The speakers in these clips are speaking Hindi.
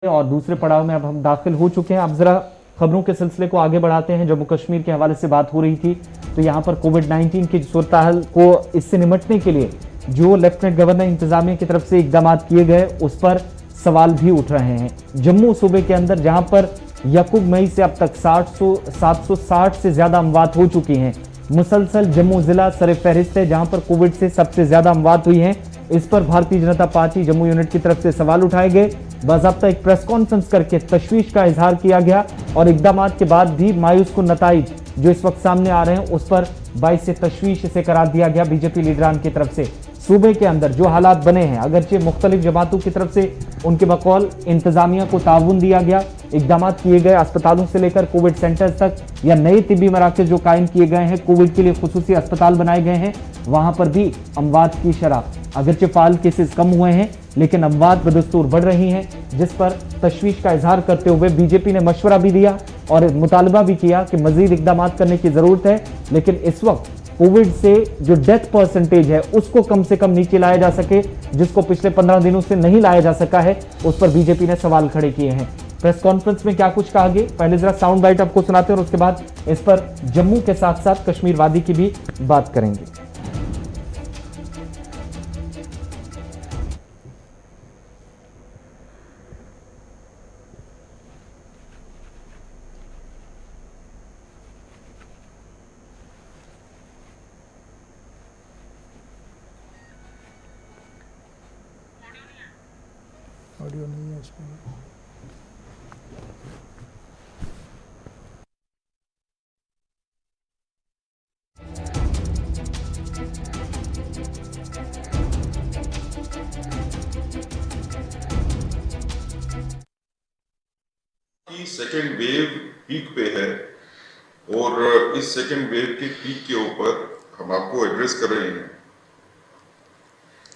और दूसरे पड़ाव में अब हम दाखिल हो चुके हैं। अब जरा खबरों के सिलसिले को आगे बढ़ाते हैं। जम्मू कश्मीर के हवाले से बात हो रही थी, तो यहाँ पर कोविड-19 की सूरत हाल को इससे निपटने के लिए जो लेफ्टिनेंट गवर्नर इंतजामिया की तरफ से इकदाम किए गए, उस पर सवाल भी उठ रहे हैं। जम्मू सूबे के अंदर जहां पर यकूब मई से अब तक 760 से ज्यादा अमवात हो चुकी हैं, मुसलसल जम्मू जिला सरे फहरिस्त है जहां पर कोविड से सबसे ज्यादा अमवात हुई हैं। इस पर भारतीय जनता पार्टी जम्मू यूनिट की तरफ से सवाल उठाए गए। बाज़ाब्ता एक प्रेस कॉन्फ्रेंस करके तशवीश का इजहार किया गया और इकदाम के बाद भी मायूस कुन नताइज जो इस वक्त सामने आ रहे हैं, उस पर बाइस से तशवीश से करार दिया गया बीजेपी लीडरान की तरफ से। सूबे के अंदर जो हालात बने हैं, अगरचे मुख्तलिफ जमातों की तरफ से उनके बकौल इंतजामिया को ताउन दिया गया, इकदाम किए गए, अस्पतालों से लेकर कोविड सेंटर्स तक या नए तिब्बी मराकज जो कायम किए गए हैं, कोविड के लिए खुसूसी अस्पताल बनाए गए हैं, वहां पर भी अमवात की शरह अगरचे फाल केसेस कम हुए हैं, लेकिन अमवात बदस्तूर बढ़ रही हैं, जिस पर तशवीश का इजहार करते हुए बीजेपी ने मशवरा भी दिया और मुतालबा भी किया कि मजीद इकदाम करने की जरूरत है। लेकिन इस वक्त कोविड से जो डेथ परसेंटेज है उसको कम से कम नीचे लाया जा सके, जिसको पिछले 15 दिनों से नहीं लाया जा सका है, उस पर बीजेपी ने सवाल खड़े किए हैं। प्रेस कॉन्फ्रेंस में क्या कुछ कहा गया, पहले जरा साउंड बाइट आपको सुनाते हैं और उसके बाद इस पर जम्मू के साथ साथ कश्मीर वादी की भी बात करेंगे। ऑडियो नहीं है इसमें। की सेकेंड वेव पीक पे है और इस सेकेंड वेव के पीक के ऊपर हम आपको एड्रेस कर रहे हैं।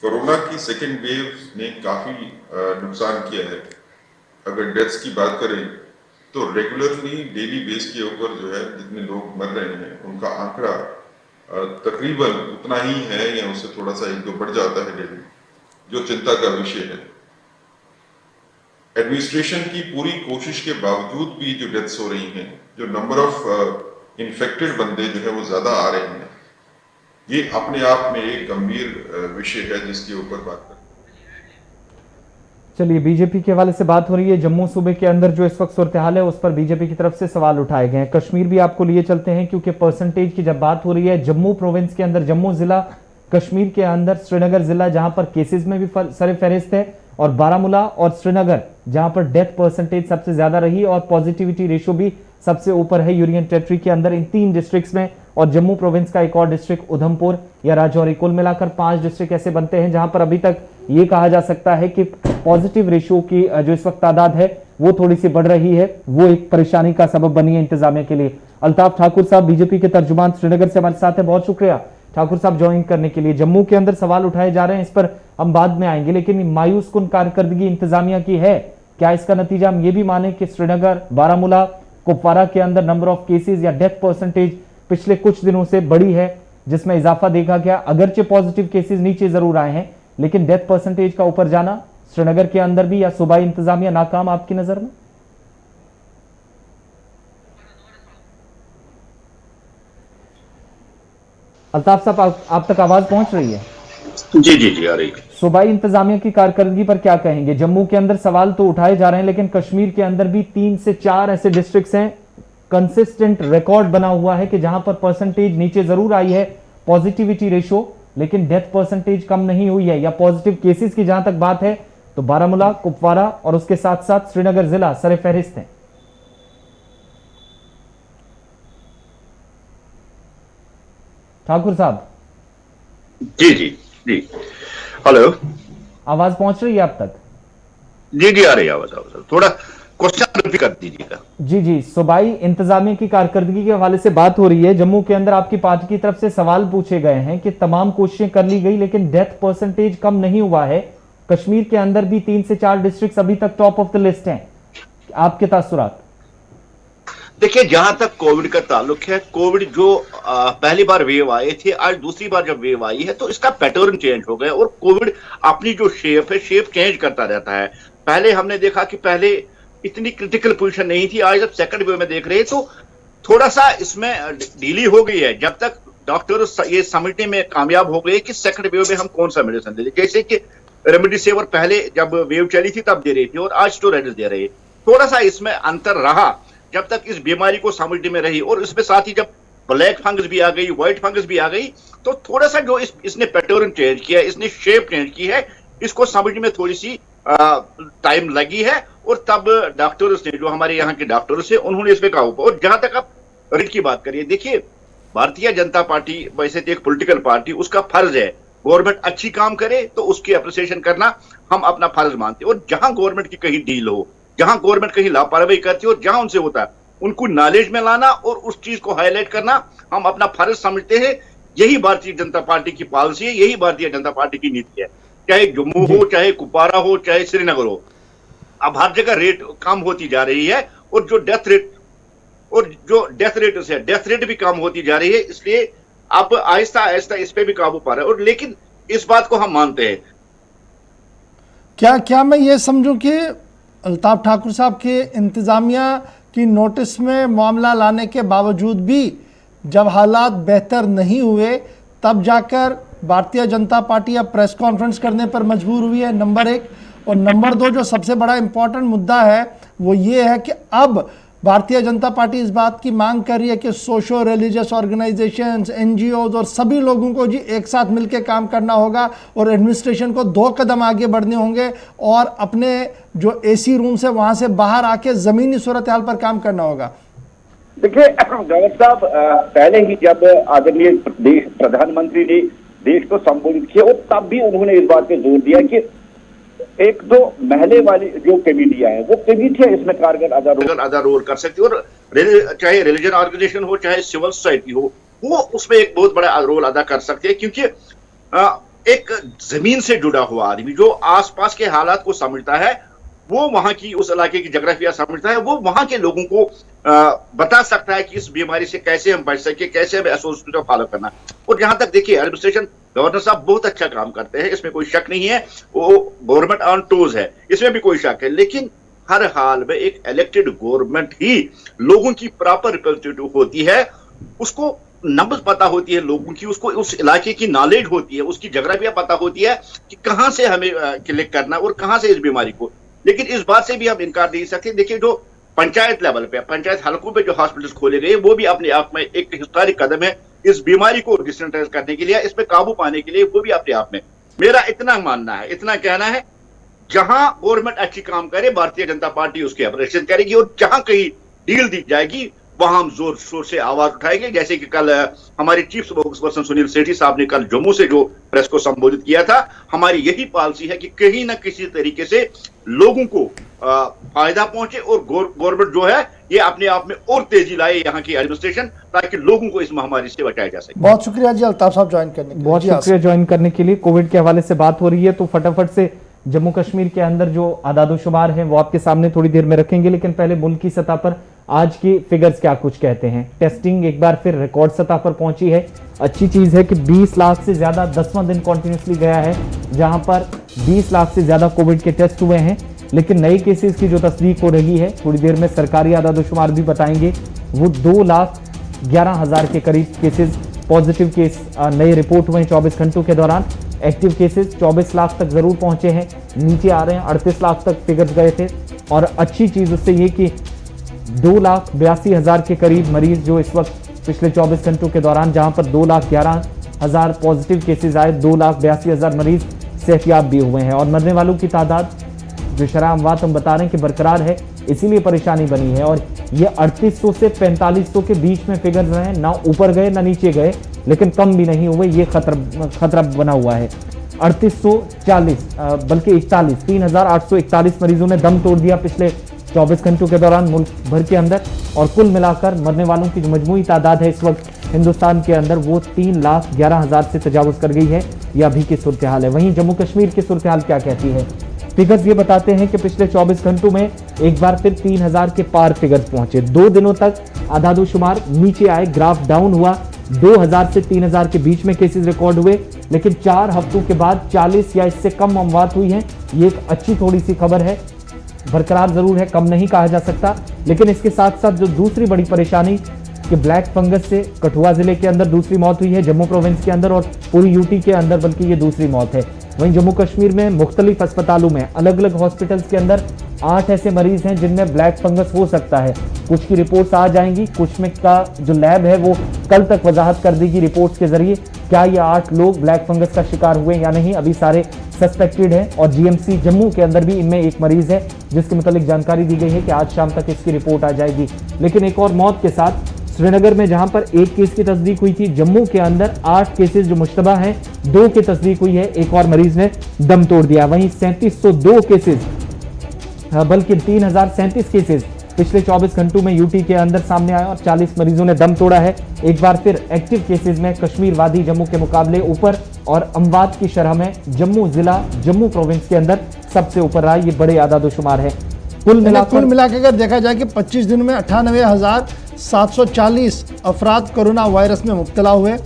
कोरोना की सेकेंड वेव ने काफी नुकसान किया है। अगर डेथ्स की बात करें तो रेगुलरली डेली बेस के ऊपर जो है जितने लोग मर रहे हैं उनका आंकड़ा तकरीबन उतना ही है या उससे थोड़ा सा एक दो बढ़ जाता है डेली, जो चिंता का विषय है। एडमिनिस्ट्रेशन की पूरी कोशिश के बावजूद भी जो डेथ्स हो रही हैं, जो नंबर ऑफ इन्फेक्टेड बंदे जो है वो ज्यादा आ रहे हैं, ये अपने आप में एक गंभीर विषय है जिसके ऊपर बात करें। चलिए, बीजेपी के हवाले से बात हो रही है। जम्मू सूबे के अंदर जो इस वक्त सूरत हाल है, उस पर बीजेपी की तरफ से सवाल उठाए गए हैं। कश्मीर भी आपको लिए चलते हैं, क्योंकि परसेंटेज की जब बात हो रही है, जम्मू प्रोविंस के अंदर जम्मू जिला, कश्मीर के अंदर श्रीनगर जिला जहां पर केसेस में भी सरे फहरिस्त है, और बारामूला और श्रीनगर जहां पर डेथ परसेंटेज सबसे ज्यादा रही और पॉजिटिविटी रेशियो भी सबसे ऊपर है यूनियन टेरिटरी के अंदर, इन 3 डिस्ट्रिक्ट्स में। और जम्मू प्रोविंस का एक और डिस्ट्रिक्ट उधमपुर या राजौरी, कुल मिलाकर 5 डिस्ट्रिक्ट ऐसे बनते हैं जहां पर अभी तक ये कहा जा सकता है कि पॉजिटिव रेशियो की जो इस वक्त तादाद है वो थोड़ी सी बढ़ रही है, वो एक परेशानी का सबब बनी है इंतजामिया के लिए। अल्ताफ ठाकुर साहब बीजेपी के तर्जुमान श्रीनगर से हमारे साथ है, बहुत शुक्रिया ठाकुर साहब ज्वाइन करने के लिए। जम्मू के अंदर सवाल उठाए जा रहे हैं, इस पर हम बाद में आएंगे, लेकिन मायूस कुन कारकर्दगी इंतजामिया की है। क्या इसका नतीजा हम ये भी माने कि श्रीनगर, बारामूला, कुपवारा के अंदर नंबर ऑफ केसेस या डेथ परसेंटेज पिछले कुछ दिनों से बढ़ी है, जिसमें इजाफा देखा गया। अगरचे पॉजिटिव केसेस नीचे जरूर आए हैं, लेकिन डेथ परसेंटेज का ऊपर जाना श्रीनगर के अंदर भी, या सूबाई इंतजामिया नाकाम आपकी नजर में? अल्ताफ साहब, आप तक आवाज पहुंच रही है? जी जी जी आ रही है। सूबाई इंतजामिया की कारकर्दगी पर क्या कहेंगे? जम्मू के अंदर सवाल तो उठाए जा रहे हैं, लेकिन कश्मीर के अंदर भी 3 से 4 ऐसे डिस्ट्रिक्ट्स हैं, कंसिस्टेंट रिकॉर्ड बना हुआ है कि जहां पर परसेंटेज नीचे जरूर आई है, पॉजिटिविटी रेशियो, लेकिन डेथ परसेंटेज कम नहीं हुई है। या पॉजिटिव केसेस की जहां तक बात है तो बारामूला, कुपवारा और उसके साथ साथ श्रीनगर जिला सरे फहरिस्त हैं। ठाकुर साहब जी जी जी, हेलो, आवाज पहुंच रही है आप तक? जी जी आ रही है आवाज। थोड़ा क्वेश्चन रिपीट कर दीजिएगा। जी जी, सूबाई इंतजामिया की कारकर्दगी के हवाले से बात हो रही है। जम्मू के अंदर आपकी पार्टी की तरफ से सवाल पूछे गए हैं कि तमाम कोशिशें कर ली गई, लेकिन डेथ परसेंटेज कम नहीं हुआ है। कश्मीर के अंदर भी 3 से 4 डिस्ट्रिक्ट अभी तक टॉप ऑफ द लिस्ट हैं, आपके तासुरात? देखिए, जहां तक कोविड का ताल्लुक है, कोविड जो पहली बार वेव आए थे, आज दूसरी बार जब वेव आई है तो इसका पैटर्न चेंज हो गया और कोविड अपनी जो शेप है, शेप चेंज करता रहता है। पहले हमने देखा कि पहले इतनी क्रिटिकल पोजीशन नहीं थी, आज जब सेकंड वेव में देख रहे हैं तो थोड़ा सा इसमें ढीली हो गई है। जब तक डॉक्टर ये समझने में कामयाब हो गए कि सेकंड वेव में हम कौन सा मेडिसिन दे, जैसे कि रेमडेसिविर पहले जब वेव चली थी तब दे रही थी और आज स्टेरॉइड्स दे रहे हैं, थोड़ा सा इसमें अंतर रहा जब तक इस बीमारी को समझने में रही। और इसमें साथ ही जब ब्लैक फंगस भी आ गई, व्हाइट फंगस भी आ गई, तो थोड़ा सा जो इसने पैटर्न चेंज किया है, इसने शेप चेंज की है, इसको समझने में थोड़ी सी टाइम लगी है। और तब डॉक्टर्स ने, जो हमारे यहाँ के डॉक्टर्स हैं, उन्होंने इस पे काबू पाया। और जहां तक आप रेट की बात करिए, देखिए भारतीय जनता पार्टी वैसे तो एक पॉलिटिकल पार्टी, उसका फर्ज है गवर्नमेंट अच्छी काम करे तो उसकी अप्रिसिएशन करना हम अपना फर्ज मानते हैं। और जहां गवर्नमेंट की कहीं डील हो, जहां गवर्नमेंट कहीं लापरवाही करती हो, जहां उनसे होता है, उनको नॉलेज में लाना और उस चीज को हाईलाइट करना हम अपना फर्ज समझते हैं। यही भारतीय जनता पार्टी की पॉलिसी है, यही भारतीय जनता पार्टी की नीति है। चाहे जम्मू हो, चाहे कुपवारा हो, चाहे श्रीनगर हो, अब हर जगह रेट कम होती जा रही है। और जो डेथ रेट भी कम होती जा रही है। इसलिए अब आहिस्ता आहिस्ता इस पे भी काबू पा रहे हैं। और लेकिन इस बात को हम मानते हैं। क्या मैं ये समझूं कि अल्ताफ ठाकुर साहब के इंतजामिया की नोटिस में मामला लाने के बावजूद भी जब हालात बेहतर नहीं हुए, तब जाकर भारतीय जनता पार्टी अब प्रेस कॉन्फ्रेंस करने पर मजबूर हुई है, नंबर एक। और नंबर दो, जो सबसे बड़ा इंपॉर्टेंट मुद्दा है वो ये है कि अब भारतीय जनता पार्टी इस बात की मांग कर रही है कि सोशो रिलीजियस ऑर्गेनाइजेशंस, एनजीओज और सभी लोगों को जी एक साथ मिलकर काम करना होगा और एडमिनिस्ट्रेशन को 2 कदम आगे बढ़ने होंगे और अपने जो एसी रूम से वहां से बाहर आके जमीनी सूरत हाल पर काम करना होगा। देखिए गवर्नर साहब, पहले ही जब आदरणीय प्रधानमंत्री ने देश को संबोधित किया और तब भी उन्होंने इस बात पे जोर दिया कि 1-2 महले वाली जो कमेटियां हैं, वो कमेटियां इसमें कारगर अदा रोल कर सकती है। और चाहे रिलीजन ऑर्गेनाइजेशन हो, चाहे सिविल सोसाइटी हो, वो उसमें एक बहुत बड़ा रोल अदा कर सकते हैं। क्योंकि एक जमीन से जुड़ा हुआ आदमी जो आसपास के हालात को समझता है, वो वहां की उस इलाके की जोग्राफिया समझता है, वो वहां के लोगों को बता सकता है कि इस बीमारी से कैसे हम बच सके, कैसे हमें एसओपी को फॉलो करना। और जहां तक देखिए एडमिनिस्ट्रेशन, गवर्नर साहब बहुत अच्छा काम करते हैं, इसमें कोई शक नहीं है, वो गवर्नमेंट ऑन टोज है, इसमें भी कोई शक है। लेकिन हर हाल में एक इलेक्टेड गवर्नमेंट ही लोगों की प्रॉपर रिप्रेजेंटेटिव होती है, उसको नब्ज पता होती है लोगों की, उसको उस इलाके की नॉलेज होती है, उसकी जोग्राफिया पता होती है कि कहां से हमें क्लिक करना और कहां से इस बीमारी को। लेकिन इस बात से भी हम इनकार नहीं सकते। देखिए जो पंचायत लेवल पे, पंचायत हलकों पे जो हॉस्पिटल्स खोले गए, वो भी अपने आप में एक हिस्टोरिक कदम है इस बीमारी को डिसेंट्रलाइज करने के लिए, इस पे काबू पाने के लिए। वो भी अपने आप में मेरा इतना मानना है, इतना कहना है, जहां गवर्नमेंट अच्छी काम करे, भारतीय जनता पार्टी उसकी अप्रिशिएट करेगी। और जहां कहीं डील दी जाएगी, वहां हम जोर शोर से आवाज उठाएंगे। जैसे कि कल हमारे चीफ स्पोक्सपर्सन सुनील सेठी साहब ने कल जम्मू से जो प्रेस को संबोधित किया था, हमारी यही पॉलिसी है कि कहीं ना किसी तरीके से लोगों को फायदा पहुंचे और गवर्नमेंट जो है ये अपने आप में और तेजी लाए यहाँ की एडमिनिस्ट्रेशन, ताकि लोगों को इस महामारी से बचाया जा सके। बहुत शुक्रिया जी अल्ताफ साहब ज्वाइन करने के लिए। बहुत शुक्रिया ज्वाइन करने के लिए। कोविड के हवाले से बात हो रही है तो फटाफट से जम्मू कश्मीर के अंदर जो आदादोशुमार हैं वो आपके सामने थोड़ी देर में रखेंगे, लेकिन पहले मुल्क की सतह पर आज की फिगर्स क्या कुछ कहते हैं। टेस्टिंग एक बार फिर रिकॉर्ड सतह पर पहुंची है। अच्छी चीज है कि 20 लाख से ज्यादा 10वां दिन कंटिन्यूसली गया है जहां पर 20 लाख से ज्यादा कोविड के टेस्ट हुए हैं। लेकिन नए केसेस की जो तस्दीक हो रही है, थोड़ी देर में सरकारी आदादोशुमार भी बताएंगे, वो 2,11,000 के करीब केसेस, पॉजिटिव केस नए रिपोर्ट हुए 24 घंटों के दौरान। एक्टिव केसेस 24 लाख तक जरूर पहुंचे हैं, नीचे आ रहे हैं, 38 लाख तक फिगर्स गए थे। और अच्छी चीज उससे ये कि 2,82,000 के करीब मरीज जो इस वक्त पिछले 24 घंटों के दौरान, जहां पर 2,11,000 पॉजिटिव केसेस आए, 2,82,000 मरीज सेहतियाब भी हुए हैं। और मरने वालों की तादाद जो शरह अमवात हम बता रहे हैं कि बरकरार है, इसीलिए परेशानी बनी है। और ये 3800 से 4500 के बीच में फिगर्स रहे, ना ऊपर गए ना नीचे गए, लेकिन कम भी नहीं हुए, ये खतरा बना हुआ है। 3840 बल्कि 3,841 मरीजों ने दम तोड़ दिया पिछले 24 घंटों के दौरान मुल्क भर के अंदर। और कुल मिलाकर मरने वालों की जो मजमूई तादाद है इस वक्त हिंदुस्तान के अंदर, वो 3,11,000 से तजावुज कर गई है। यह अभी की सूरत हाल है। वहीं जम्मू कश्मीर की सूरत हाल क्या कहती है? फिगर्स ये बताते हैं कि पिछले 24 घंटों में एक बार फिर 3,000 के पार फिगर्स पहुंचे। 2 दिनों तक आदादोशुमार नीचे आए, ग्राफ डाउन हुआ, 2,000 से 3,000 के बीच में केसेस रिकॉर्ड हुए। लेकिन 4 हफ्तों के बाद 40 या इससे कम अमवात हुई हैं। ये एक अच्छी थोड़ी सी खबर है बरकरार जरूर है, कम नहीं कहा जा सकता। लेकिन इसके साथ साथ जो दूसरी बड़ी परेशानी कि ब्लैक फंगस से कठुआ जिले के अंदर दूसरी मौत हुई है, जम्मू प्रोविंस के अंदर और पूरी यूटी के अंदर, बल्कि ये दूसरी मौत है। वहीं जम्मू कश्मीर में मुख्तलिफ अस्पतालों में अलग अलग हॉस्पिटल्स के अंदर 8 ऐसे मरीज हैं जिनमें ब्लैक फंगस हो सकता है। कुछ की रिपोर्ट्स आ जाएंगी, कुछ में का जो लैब है वो कल तक वजाहत कर देगी रिपोर्ट्स के जरिए क्या ये 8 लोग ब्लैक फंगस का शिकार हुए या नहीं। अभी सारे सस्पेक्टेड हैं और जीएमसी जम्मू के अंदर भी इनमें एक मरीज है जिसके मुतालिक जानकारी दी गई है कि आज शाम तक इसकी रिपोर्ट आ जाएगी। लेकिन एक और मौत के साथ श्रीनगर में जहां पर 1 केस की तस्दीक हुई थी, जम्मू के अंदर 8 केसेस जो मुश्तबा हैं, 2 की तस्दीक हुई है, एक और मरीज ने दम तोड़ दिया। वहीं 3702 केसेस बल्कि 3037 केसेस पिछले 24 घंटों में यूटी के अंदर सामने आए और 40 मरीजों ने दम तोड़ा है। एक बार फिर एक्टिव केसेस में कश्मीर वादी जम्मू के मुकाबले ऊपर और अमवात की शरह में जम्मू जिला जम्मू प्रोविंस के अंदर सबसे ऊपर रहा। ये बड़े आदादोशुमार है। कुल मिलाकर अगर देखा जाए कि 25 दिन में 98,740 अफराद कोरोना वायरस में मुब्तला हुए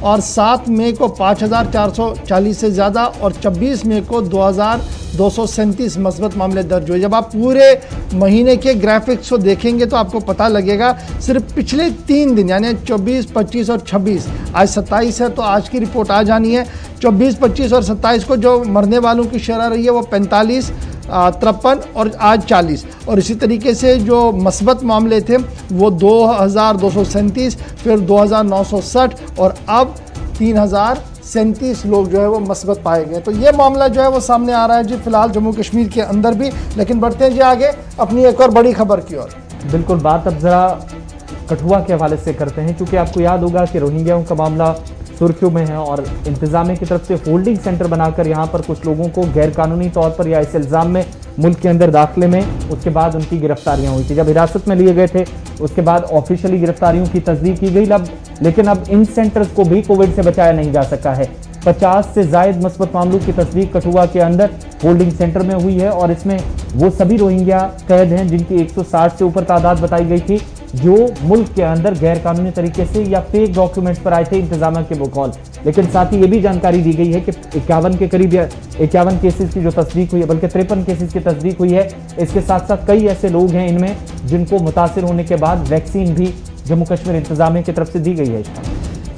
और 7 मई को 5,440 से ज़्यादा और 24 मई को 2,237 मस्बत मामले दर्ज हुए। जब आप पूरे महीने के ग्राफिक्स को देखेंगे तो आपको पता लगेगा सिर्फ पिछले 3 दिन यानी 24, 25 और 26, आज 27 है तो आज की रिपोर्ट आ जानी है। 24, 25 और 27 को जो मरने वालों की शरह रही है वो 45, 53 और आज 40 और इसी तरीके से जो मस्बत मामले थे वो 2,237, फिर 2,960 और अब 3,037 लोग जो है वो मस्बत पाए गए। तो ये मामला जो है वो सामने आ रहा है जी फिलहाल जम्मू कश्मीर के अंदर भी। लेकिन बढ़ते हैं जी आगे अपनी एक और बड़ी खबर की ओर। बिल्कुल, बात अब जरा कठुआ के हवाले से करते हैं, क्योंकि आपको याद होगा कि रोहिंग्याओं का मामला सुर्खियों में है और इंतजामिया की तरफ से होल्डिंग सेंटर बनाकर यहाँ पर कुछ लोगों को गैरकानूनी तौर पर या इस इल्ज़ाम में मुल्क के अंदर दाखिले में उसके बाद उनकी गिरफ्तारियां हुई थी। जब हिरासत में लिए गए थे उसके बाद ऑफिशियली गिरफ्तारियों की तस्दीक की गई। लेकिन अब इन सेंटर्स को भी कोविड से बचाया नहीं जा सका है। 50 से जायद मस्बत मामलों की तस्दीक कठुआ के अंदर होल्डिंग सेंटर में हुई है और इसमें वो सभी रोहिंग्या कैद हैं जिनकी 160 से ऊपर तादाद बताई गई थी, जो मुल्क के अंदर गैर कानूनी तरीके से या फेक डॉक्यूमेंट्स पर आए थे इंतजामिया के बकौल। लेकिन साथ ही ये भी जानकारी दी गई है कि 51 के करीब 51 केसेस की जो तस्दीक हुई है, बल्कि 53 केसेस की तस्दीक हुई है। इसके साथ साथ कई ऐसे लोग हैं इनमें जिनको मुतासिर होने के बाद वैक्सीन भी जम्मू कश्मीर इंतजामिया की तरफ से दी गई है।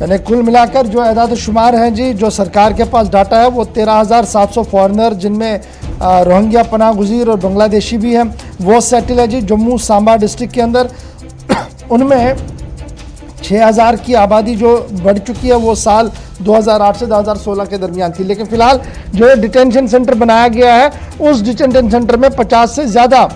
यानी कुल मिलाकर जो एदाद शुमार हैं जी, जो सरकार के पास डाटा है वो 13,700 फॉरनर जिनमें रोहिंग्या पनाह गुज़ीर और बांग्लादेशी भी हैं वो सेटल है जी जम्मू सांबा डिस्ट्रिक्ट के अंदर। उनमें 6,000 की आबादी जो बढ़ चुकी है वो साल 2008 से 2016 के दरमियान थी। लेकिन फिलहाल जो डिटेंशन सेंटर बनाया गया है उस डिटेंशन सेंटर में 50 से ज़्यादा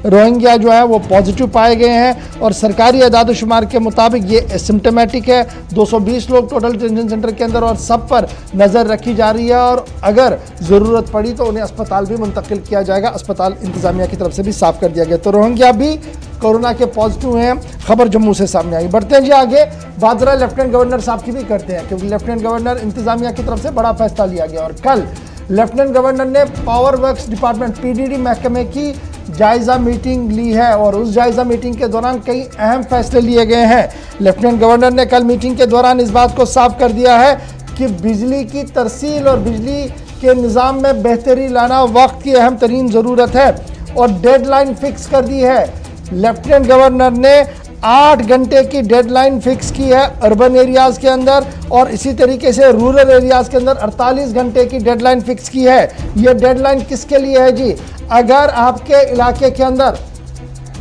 रोहिंग्या जो है वो पॉजिटिव पाए गए हैं और सरकारी अदाद शुमार के मुताबिक ये एसिम्टोमेटिक है। 220 लोग टोटल डिटेंशन सेंटर के अंदर और सब पर नज़र रखी जा रही है और अगर ज़रूरत पड़ी तो उन्हें अस्पताल भी मुंतकिल किया जाएगा। अस्पताल इंतज़ामिया की तरफ से भी साफ़ कर दिया गया। तो रोहिंग्या भी कोरोना के पॉजिटिव हैं। खबर जम्मू से सामने आई। बढ़ते हैं जी आगे, बात जरा लेफ्टिनेंट गवर्नर साहब की भी करते हैं क्योंकि लेफ्टिनेंट गवर्नर इंतज़ामिया की तरफ से बड़ा फैसला लिया गया और कल लेफ्टिनेंट गवर्नर ने पावर वर्क्स डिपार्टमेंट पीडीडी महकमे की जायज़ा मीटिंग ली है और उस जायज़ा मीटिंग के दौरान कई अहम फैसले लिए गए हैं। लेफ्टिनेंट गवर्नर ने कल मीटिंग के दौरान इस बात को साफ कर दिया है कि बिजली की तरसील और बिजली के निज़ाम में बेहतरी लाना वक्त की अहम तरीन ज़रूरत है और डेडलाइन फिक्स कर दी है। लेफ्टिनेंट गवर्नर ने 8 घंटे की डेडलाइन फिक्स की है अर्बन एरियाज़ के अंदर और इसी तरीके से रूरल एरियाज़ के अंदर 48 घंटे की डेडलाइन फिक्स की है। ये डेडलाइन किसके लिए है जी? अगर आपके इलाके के अंदर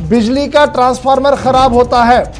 बिजली का ट्रांसफार्मर ख़राब होता है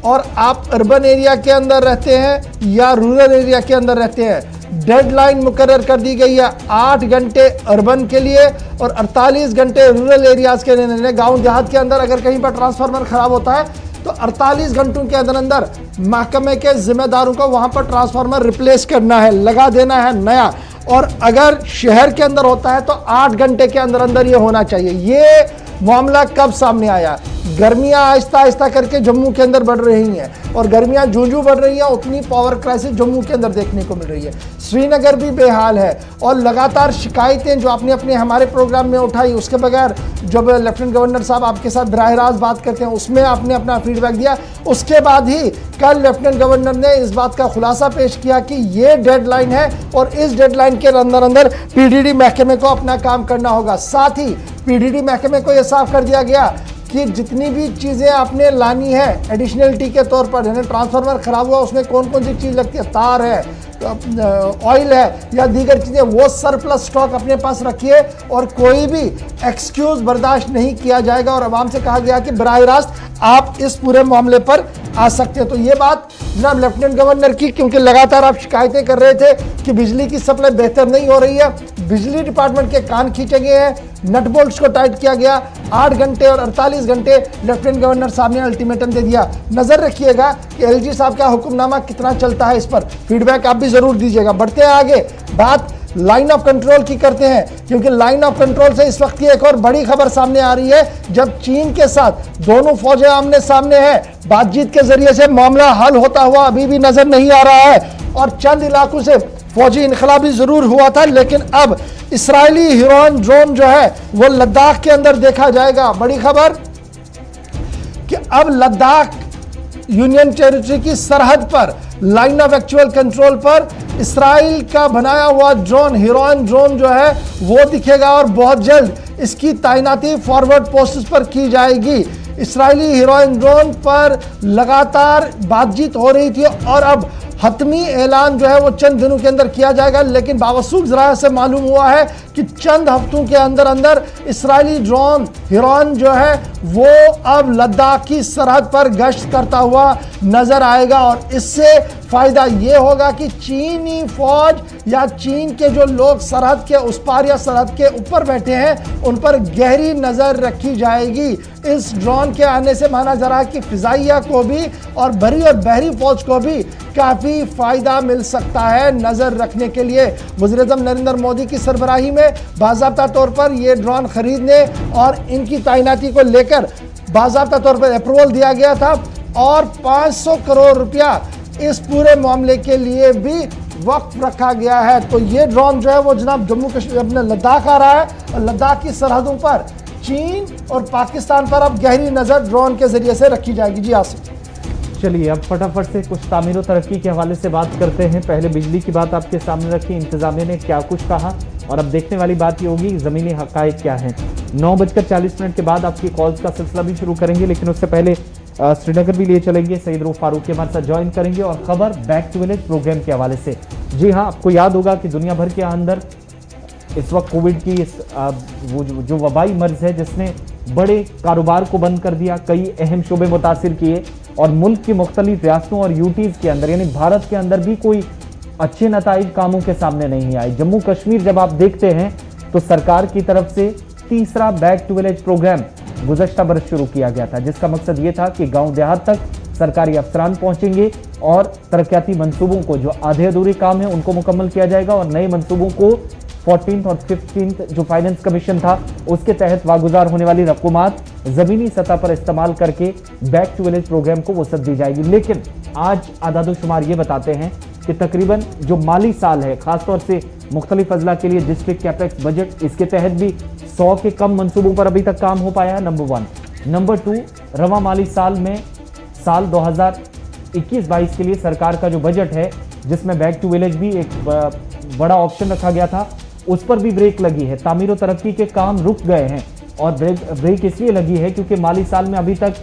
और आप अर्बन एरिया के अंदर रहते हैं या रूरल एरिया के अंदर रहते हैं, डेडलाइन मुकर्रर कर दी गई है 8 घंटे अर्बन के लिए और 48 घंटे रूरल एरियाज़ के लिए। गाँव देहात के अंदर अगर कहीं पर ट्रांसफार्मर ख़राब होता है तो 48 घंटों के अंदर अंदर महकमे के जिम्मेदारों को वहाँ पर ट्रांसफार्मर रिप्लेस करना है, लगा देना है नया। और अगर शहर के अंदर होता है तो 8 घंटे के अंदर अंदर ये होना चाहिए। ये मामला कब सामने आया? गर्मियां आहिस्ता आहिस्ता करके जम्मू के अंदर बढ़ रही हैं और गर्मियां जूं बढ़ रही हैं उतनी पावर क्राइसिस जम्मू के अंदर देखने को मिल रही है। श्रीनगर भी बेहाल है और लगातार शिकायतें जो आपने अपने हमारे प्रोग्राम में उठाई, उसके बगैर जब लेफ्टिनेंट गवर्नर साहब आपके साथ बराह रास्त बात करते हैं उसमें आपने अपना फीडबैक दिया। उसके बाद ही कल लेफ्टिनेंट गवर्नर ने इस बात का खुलासा पेश किया कि ये डेडलाइन है और इस डेडलाइन के अंदर अंदर पीडीडी महकमे को अपना काम करना होगा। साथ ही पीडीडी महकमे को यह साफ कर दिया गया कि जितनी भी चीज़ें आपने लानी है एडिशनलिटी के तौर पर, यानी ट्रांसफार्मर खराब हुआ उसमें कौन कौन सी चीज़ लगती है, तार है, ऑयल है या दीगर चीज़ें, वो सरप्लस स्टॉक अपने पास रखिए और कोई भी एक्सक्यूज़ बर्दाश्त नहीं किया जाएगा। और आवाम से कहा गया कि बराह रास्त आप इस पूरे मामले पर आ सकते हैं। तो ये बात जनाब लेफ्टिनेंट गवर्नर की, क्योंकि लगातार आप शिकायतें कर रहे थे कि बिजली की सप्लाई बेहतर नहीं हो रही है, बिजली डिपार्टमेंट के कान खींचे गए हैं, नट बोल्ट्स को टाइट किया गया, 8 घंटे और 48 घंटे लेफ्टिनेंट गवर्नर साहब ने अल्टीमेटम दे दिया। नजर रखिएगा कि एलजी साहब का हुक्मनामा कितना चलता है, इस पर फीडबैक आप भी जरूर दीजिएगा। बढ़ते हैं आगे, बात लाइन ऑफ कंट्रोल की करते हैं, क्योंकि लाइन ऑफ कंट्रोल से इस वक्त की एक और बड़ी खबर सामने आ रही है। जब चीन के साथ दोनों फौजें आमने सामने हैं, बातचीत के जरिए से मामला हल होता हुआ अभी भी नजर नहीं आ रहा है और चंद इलाकों से फौजी इनखला भी जरूर हुआ था, लेकिन अब इसराइली हिरोन ड्रोन जो है वो लद्दाख के अंदर देखा जाएगा। बड़ी खबर कि अब लद्दाख यूनियन टेरिटरी की सरहद पर लाइन ऑफ एक्चुअल कंट्रोल पर इसराइल का बनाया हुआ ड्रोन हिरोन ड्रोन जो है वो दिखेगा और बहुत जल्द इसकी तैनाती फॉरवर्ड पोस्ट्स पर की जाएगी। इसराइली हिरोइन ड्रोन पर लगातार बातचीत हो रही थी और अब हतमी ऐलान जो है वो चंद दिनों के अंदर किया जाएगा, लेकिन बावसूख ज़राए से मालूम हुआ है कि चंद हफ्तों के अंदर अंदर इसराइली ड्रोन हिरोन जो है वो अब लद्दाख की सरहद पर गश्त करता हुआ नजर आएगा। और इससे फायदा ये होगा कि चीनी फौज या चीन के जो लोग सरहद के उस पार या सरहद के ऊपर बैठे हैं उन पर गहरी नजर रखी जाएगी। इस ड्रोन के आने से माना जा रहा है कि फिजाइया को भी और भरी और बहरी फौज को भी काफी फायदा मिल सकता है। नजर रखने के लिए वज़ीर-ए-आज़म नरेंद्र मोदी की सरबराही में बाज़ाब्ता तौर पर ये ड्रोन खरीदने और इनकी तैनाती को लेकर बाज़ाब्ता तौर पर अप्रूवल दिया गया था और 500 करोड़ रुपया इस पूरे मामले के लिए भी वक्फ रखा गया है। तो ये ड्रोन जो है वो जनाब जम्मू कश्मीर अपने लद्दाख आ रहा है और लद्दाख की सरहदों पर चीन और पाकिस्तान पर अब गहरी नजर ड्रोन के जरिए से रखी जाएगी। जी आसिफ, चलिए अब फटाफट से कुछ तामीर और तरक्की के हवाले से बात करते हैं। पहले बिजली की बात आपके सामने रखी, इंतजामिया ने क्या कुछ कहा और अब देखने वाली बात ये होगी ज़मीनी हक़ाइक़ क्या हैं। 9:40 के बाद आपकी कॉल्स का सिलसिला भी शुरू करेंगे, लेकिन उससे पहले श्रीनगर भी लिए चलेंगे। सईद रूफ फारूकी हमारे साथ ज्वाइन करेंगे और खबर बैक टू विलेज प्रोग्राम के हवाले से। जी हाँ, आपको याद होगा कि दुनिया भर के अंदर इस वक्त कोविड की वो जो वबाई मर्ज है जिसने बड़े कारोबार को बंद कर दिया, कई अहम शोबे मुतासिर किए और मुल्क की मुख्तलिफ रियासतों और यूटीज़ के अंदर यानी भारत के अंदर भी कोई अच्छे नताइज कामों के सामने नहीं आए। जम्मू कश्मीर जब आप देखते हैं तो सरकार की तरफ से तीसरा बैक टू विलेज प्रोग्राम गुज़श्ता बरस शुरू किया गया था, जिसका मकसद ये था कि गांव देहात तक सरकारी अफसरान पहुंचेंगे और तरक्याती मंसूबों को जो आधे अधूरे काम है उनको मुकम्मल किया जाएगा और नए मंसूबों को 14th और 15th जो फाइनेंस कमीशन था उसके तहत वागुजार होने वाली रकूमात ज़मीनी सतह पर इस्तेमाल करके बैक टू विलेज प्रोग्राम को वसअत दी जाएगी। लेकिन आज आदादोशुमार ये बताते हैं कि तकरीबन जो माली साल है, खासतौर से मुख्तलिफ अजला के लिए डिस्ट्रिक्ट कैपेक्स बजट, इसके तहत भी 100 के कम मंसूबों पर अभी तक काम हो पाया है, नंबर 1। नंबर 2, रवा माली साल में साल 2021-22 के लिए सरकार का जो बजट है जिसमें बैक टू विलेज भी एक बड़ा ऑप्शन रखा गया था, उस पर भी ब्रेक लगी है। तामीर और तरक्की के काम रुक गए हैं और ब्रेक इसलिए लगी है क्योंकि माली साल में अभी तक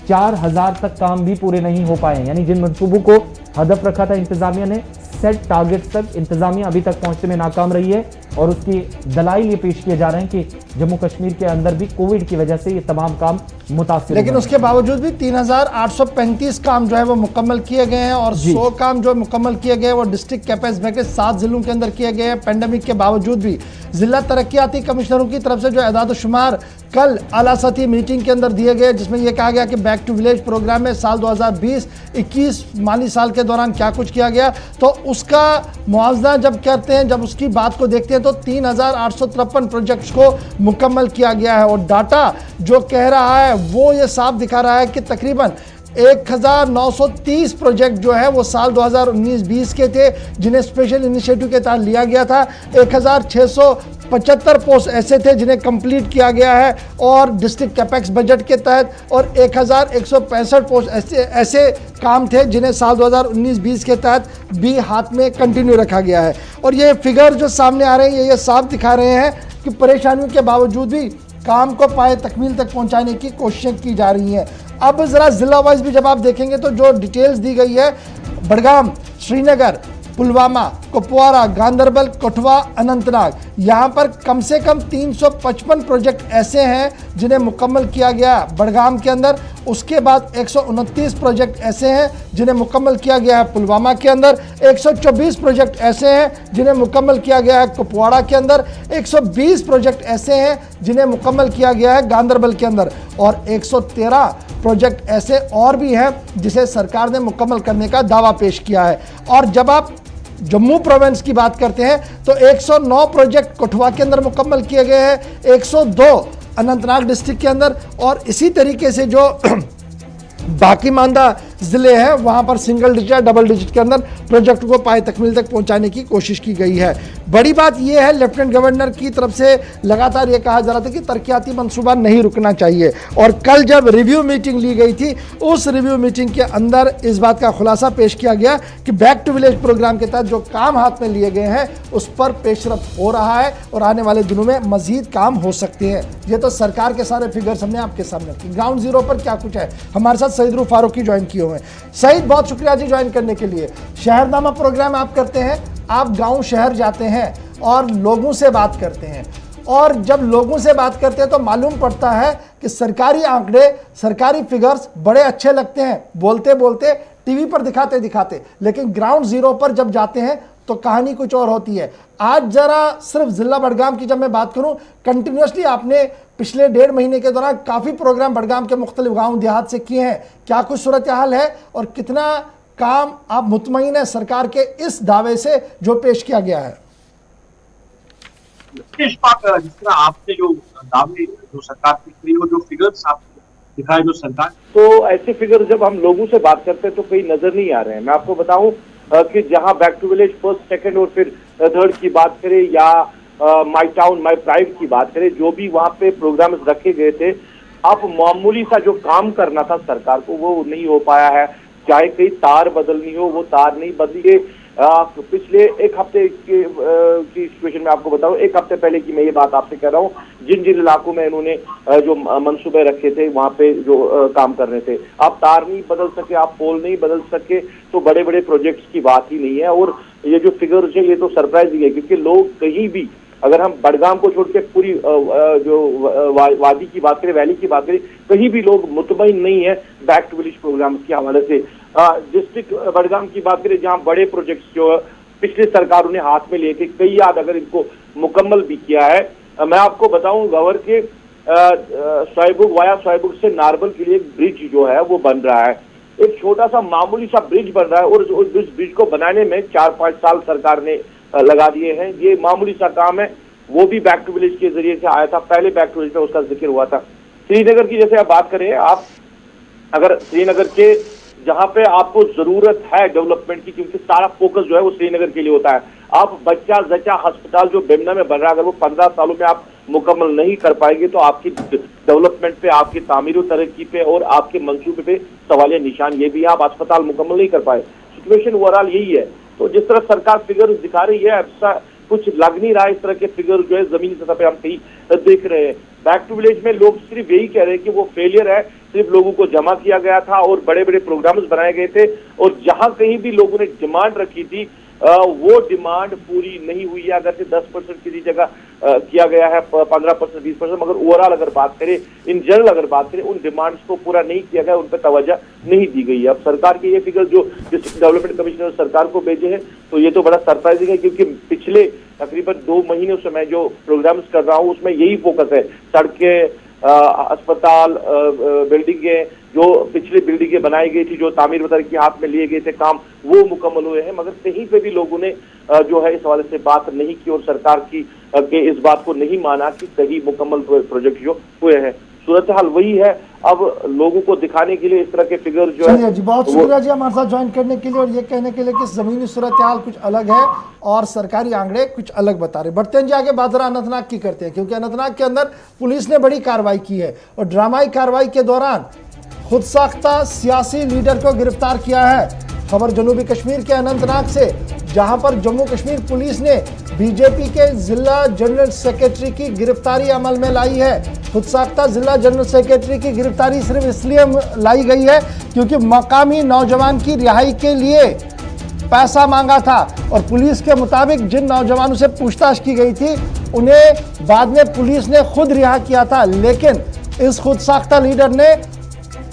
4000 तक काम भी पूरे नहीं हो पाए हैं। यानी जिन मंसूबों को हदफ रखा था इंतजामिया ने, सेट टारगेट तक इंतजामिया अभी तक पहुंचने में नाकाम रही है और उसकी दलाइल ये पेश किए जा रहे हैं कि जम्मू कश्मीर के अंदर भी कोविड की वजह से ये तमाम काम मुतासिर, लेकिन उसके बावजूद भी 3835 काम जो है वो मुकम्मल किए गए हैं और 100 काम जो मुकम्मल किए गए वो डिस्ट्रिक्ट कैपेक्स के 7 जिलों के अंदर किए गए हैं। पेंडेमिक के बावजूद भी जिला तरक्याती कमिश्नरों की तरफ से जो एदाद-ओ-शुमार कल आला सतही मीटिंग के अंदर दिए गए, जिसमें यह कहा गया कि बैक टू विलेज प्रोग्राम में साल 2020-21 माली साल के दौरान क्या कुछ किया गया, तो उसका मुआवजा जब करते हैं, जब उसकी बात को देखते हैं तो 3853 प्रोजेक्ट्स को मुकम्मल किया गया है। और डाटा जो कह रहा है है वो ये साफ दिखा रहा है कि तकरीबन 1930 प्रोजेक्ट जो है वो साल 2019-20 के थे, जिन्हें स्पेशल इनिशिएटिव के तहत लिया गया था। 1675 पोस्ट ऐसे थे जिन्हें कंप्लीट किया गया है और डिस्ट्रिक्ट कैपेक्स बजट के तहत, और 1165 पोस्ट ऐसे काम थे जिन्हें साल 2019-20 के तहत भी हाथ में कंटिन्यू रखा गया है। और ये फिगर जो सामने आ रहे हैं ये साफ दिखा रहे हैं कि परेशानियों के बावजूद भी काम को पाए तकमील तक पहुंचाने की कोशिशें की जा रही हैं। अब ज़रा ज़िला वाइज भी जब आप देखेंगे तो जो डिटेल्स दी गई है, बडगाम, श्रीनगर, पुलवामा, कुपवारा, गांदरबल, कठुआ, अनंतनाग, यहाँ पर कम से कम 355 प्रोजेक्ट ऐसे हैं जिन्हें मुकम्मल किया गया बडगाम के अंदर। उसके बाद 129 प्रोजेक्ट ऐसे हैं जिन्हें मुकम्मल किया गया है पुलवामा के अंदर। 124 प्रोजेक्ट ऐसे हैं जिन्हें मुकम्मल किया गया है कुपवाड़ा के अंदर। 120 प्रोजेक्ट ऐसे हैं जिन्हें मुकम्मल किया गया है गांदरबल के अंदर, और 113 प्रोजेक्ट ऐसे और भी हैं जिसे सरकार ने मुकम्मल करने का दावा पेश किया है। और जब आप जम्मू प्रोविंस की बात करते हैं तो 109 प्रोजेक्ट कठुआ के अंदर मुकम्मल किए गए हैं, 102 अनंतनाग डिस्ट्रिक्ट के अंदर, और इसी तरीके से जो बाकी मानदा ज़िले हैं वहाँ पर सिंगल डिजिट या डबल डिजिट के अंदर प्रोजेक्ट को पाए तकमील तक पहुँचाने की कोशिश की गई है। बड़ी बात यह है, लेफ्टिनेंट गवर्नर की तरफ से लगातार ये कहा जा रहा था कि तरक्याती मंसूबा नहीं रुकना चाहिए, और कल जब रिव्यू मीटिंग ली गई थी उस रिव्यू मीटिंग के अंदर इस बात का खुलासा पेश किया गया कि बैक टू विलेज प्रोग्राम के तहत जो काम हाथ में लिए गए हैं उस पर पेशरफ्त हो रहा है और आने वाले दिनों में मजीद काम हो सकते हैं। ये तो सरकार के सारे फिगर्स हमने आपके सामने रखी। ग्राउंड जीरो पर क्या कुछ है, हमारे साथ सईद रूफ फारूकी ज्वाइन किए हुए हैं। सईद, बहुत शुक्रिया जी ज्वाइन करने के लिए। शहरनामा प्रोग्राम आप करते हैं, आप गांव शहर जाते हैं और लोगों से बात करते हैं, और जब लोगों से बात करते हैं तो मालूम पड़ता है कि सरकारी आंकड़े, सरकारी फिगर्स बड़े अच्छे लगते हैं बोलते बोलते, टीवी पर दिखाते दिखाते, लेकिन ग्राउंड जीरो पर जब जाते हैं तो कहानी कुछ और होती है। आज जरा सिर्फ जिला बडगाम की जब मैं बात करूं, कंटिन्यूसली आपने पिछले 1.5 महीने के दौरान काफ़ी प्रोग्राम बडगाम के मुख्तलिफ गाँव देहात से किए हैं। क्या कुछ सूरत हाल है और कितना काम आप मुतमईन है सरकार के इस दावे से जो पेश किया गया है? जिस तरह आपने जो दावे जो सरकार की करी और जो फिगर्स आपने दिखाए जो सरकार, तो ऐसे फिगर जब हम लोगों से बात करते हैं तो कहीं नजर नहीं आ रहे हैं। मैं आपको बताऊं कि जहां back to village first, second और फिर थर्ड की बात करें या माई टाउन माई प्राइड की बात करें, जो भी वहां पे प्रोग्राम्स रखे गए थे, अब मामूली सा जो काम करना था सरकार को वो नहीं हो पाया है। चाहे कहीं तार बदलनी हो वो तार नहीं बदली। पिछले एक हफ्ते की सिचुएशन में आपको बताऊं, एक हफ्ते पहले की मैं ये बात आपसे कह रहा हूँ, जिन जिन इलाकों में इन्होंने जो मंसूबे रखे थे वहां पे जो काम कर रहे थे, आप तार नहीं बदल सके, आप पोल नहीं बदल सके, तो बड़े बड़े प्रोजेक्ट्स की बात ही नहीं है। और ये जो फिगर्स है ये तो सरप्राइजिंग है, क्योंकि लोग कहीं भी, अगर हम बडगाम को छोड़ के पूरी जो वादी की बात करें, वैली की बात करें, कहीं भी लोग मुतमईन नहीं है बैक टू विलेज प्रोग्राम के हवाले से। डिस्ट्रिक्ट बडगाम की बात करें जहां बड़े प्रोजेक्ट्स जो पिछले सरकारों ने हाथ में लिए थे, कई याद अगर इनको मुकम्मल भी किया है। मैं आपको बताऊं, गवर के सोयबुग वाया सोयबुग से नारबल के लिए एक ब्रिज जो है वो बन रहा है। एक छोटा सा मामूली सा ब्रिज बन रहा है और उस ब्रिज को बनाने में 4-5 साल सरकार ने लगा दिए हैं। ये मामूली सा काम है, वो भी बैक टू विलेज के जरिए से आया था। पहले बैक टू विलेज में उसका जिक्र हुआ था। श्रीनगर की जैसे आप बात करें, आप अगर श्रीनगर के जहां पे आपको जरूरत है डेवलपमेंट की, क्योंकि सारा फोकस जो है वो श्रीनगर के लिए होता है, आप बच्चा जच्चा अस्पताल जो बेमना में बन रहा है, अगर वो 15 सालों में आप मुकम्मल नहीं कर पाएंगे तो आपकी डेवलपमेंट पे, आपकी तामीर और तरक्की पे और आपके मंसूबे पे सवालिया निशान ये भी है, आप अस्पताल मुकम्मल नहीं कर पाए। सिचुएशन ओवरऑल यही है। तो जिस तरह सरकार फिगर दिखा रही है, ऐसा कुछ लग नहीं रहा इस तरह के फिगर जो है जमीनी सतह पे हम कहीं देख रहे हैं। बैक टू विलेज में लोग सिर्फ यही कह रहे हैं कि वो फेलियर है, सिर्फ लोगों को जमा किया गया था और बड़े बड़े प्रोग्राम्स बनाए गए थे, और जहां कहीं भी लोगों ने डिमांड रखी थी वो डिमांड पूरी नहीं हुई है। अगर से 10% किसी जगह किया गया है, 15%, 20%, मगर ओवरऑल अगर बात करें, इन जनरल अगर बात करें, उन डिमांड्स को पूरा नहीं किया गया, उन पर तवज्जो नहीं दी गई है। अब सरकार के ये फिगर जो डिस्ट्रिक्ट डेवलपमेंट कमिश्नर सरकार को भेजे हैं, तो ये तो बड़ा सरप्राइजिंग है, क्योंकि पिछले तकरीबन 2 महीनों से मैं जो प्रोग्राम्स कर रहा हूँ उसमें यही फोकस है। सड़कें, अस्पताल, बिल्डिंगें, जो पिछली बिल्डिंगें बनाई गई थी, जो तामीर वगैरह के हाथ में लिए गए थे काम, वो मुकम्मल हुए हैं, मगर कहीं पे भी लोगों ने जो है इस हवाले से बात नहीं की और सरकार की के इस बात को नहीं माना कि सही मुकम्मल प्रोजेक्ट जो हुए हैं। सूरत हाल वही है। अब लोगों को दिखाने के लिए इस तरह के फिगर जो चलिए है जी, बहुत शुक्रिया जी हमारे साथ ज्वाइन करने के लिए और ये कहने के लिए कि जमीनी सूरत हाल कुछ अलग है और सरकारी आंकड़े कुछ अलग बता रहे। बढ़ते हैं जी आगे, बात जरा अनंतनाग की करते हैं, क्योंकि अनंतनाग के अंदर पुलिस ने बड़ी कार्रवाई की है और ड्रामाई कार्रवाई के दौरान खुद साख्ता सियासी लीडर को गिरफ्तार किया है। खबर जनूबी कश्मीर के अनंतनाग से, जहां पर जम्मू कश्मीर पुलिस ने बीजेपी के जिला जनरल सेक्रेटरी की गिरफ्तारी अमल में लाई है। खुद साख्ता जिला जनरल सेक्रेटरी की गिरफ्तारी सिर्फ इसलिए लाई गई है क्योंकि मकामी नौजवान की रिहाई के लिए पैसा मांगा था और पुलिस के मुताबिक जिन नौजवानों से पूछताछ की गई थी उन्हें बाद में पुलिस ने खुद रिहा किया था, लेकिन इस खुद साख्ता लीडर ने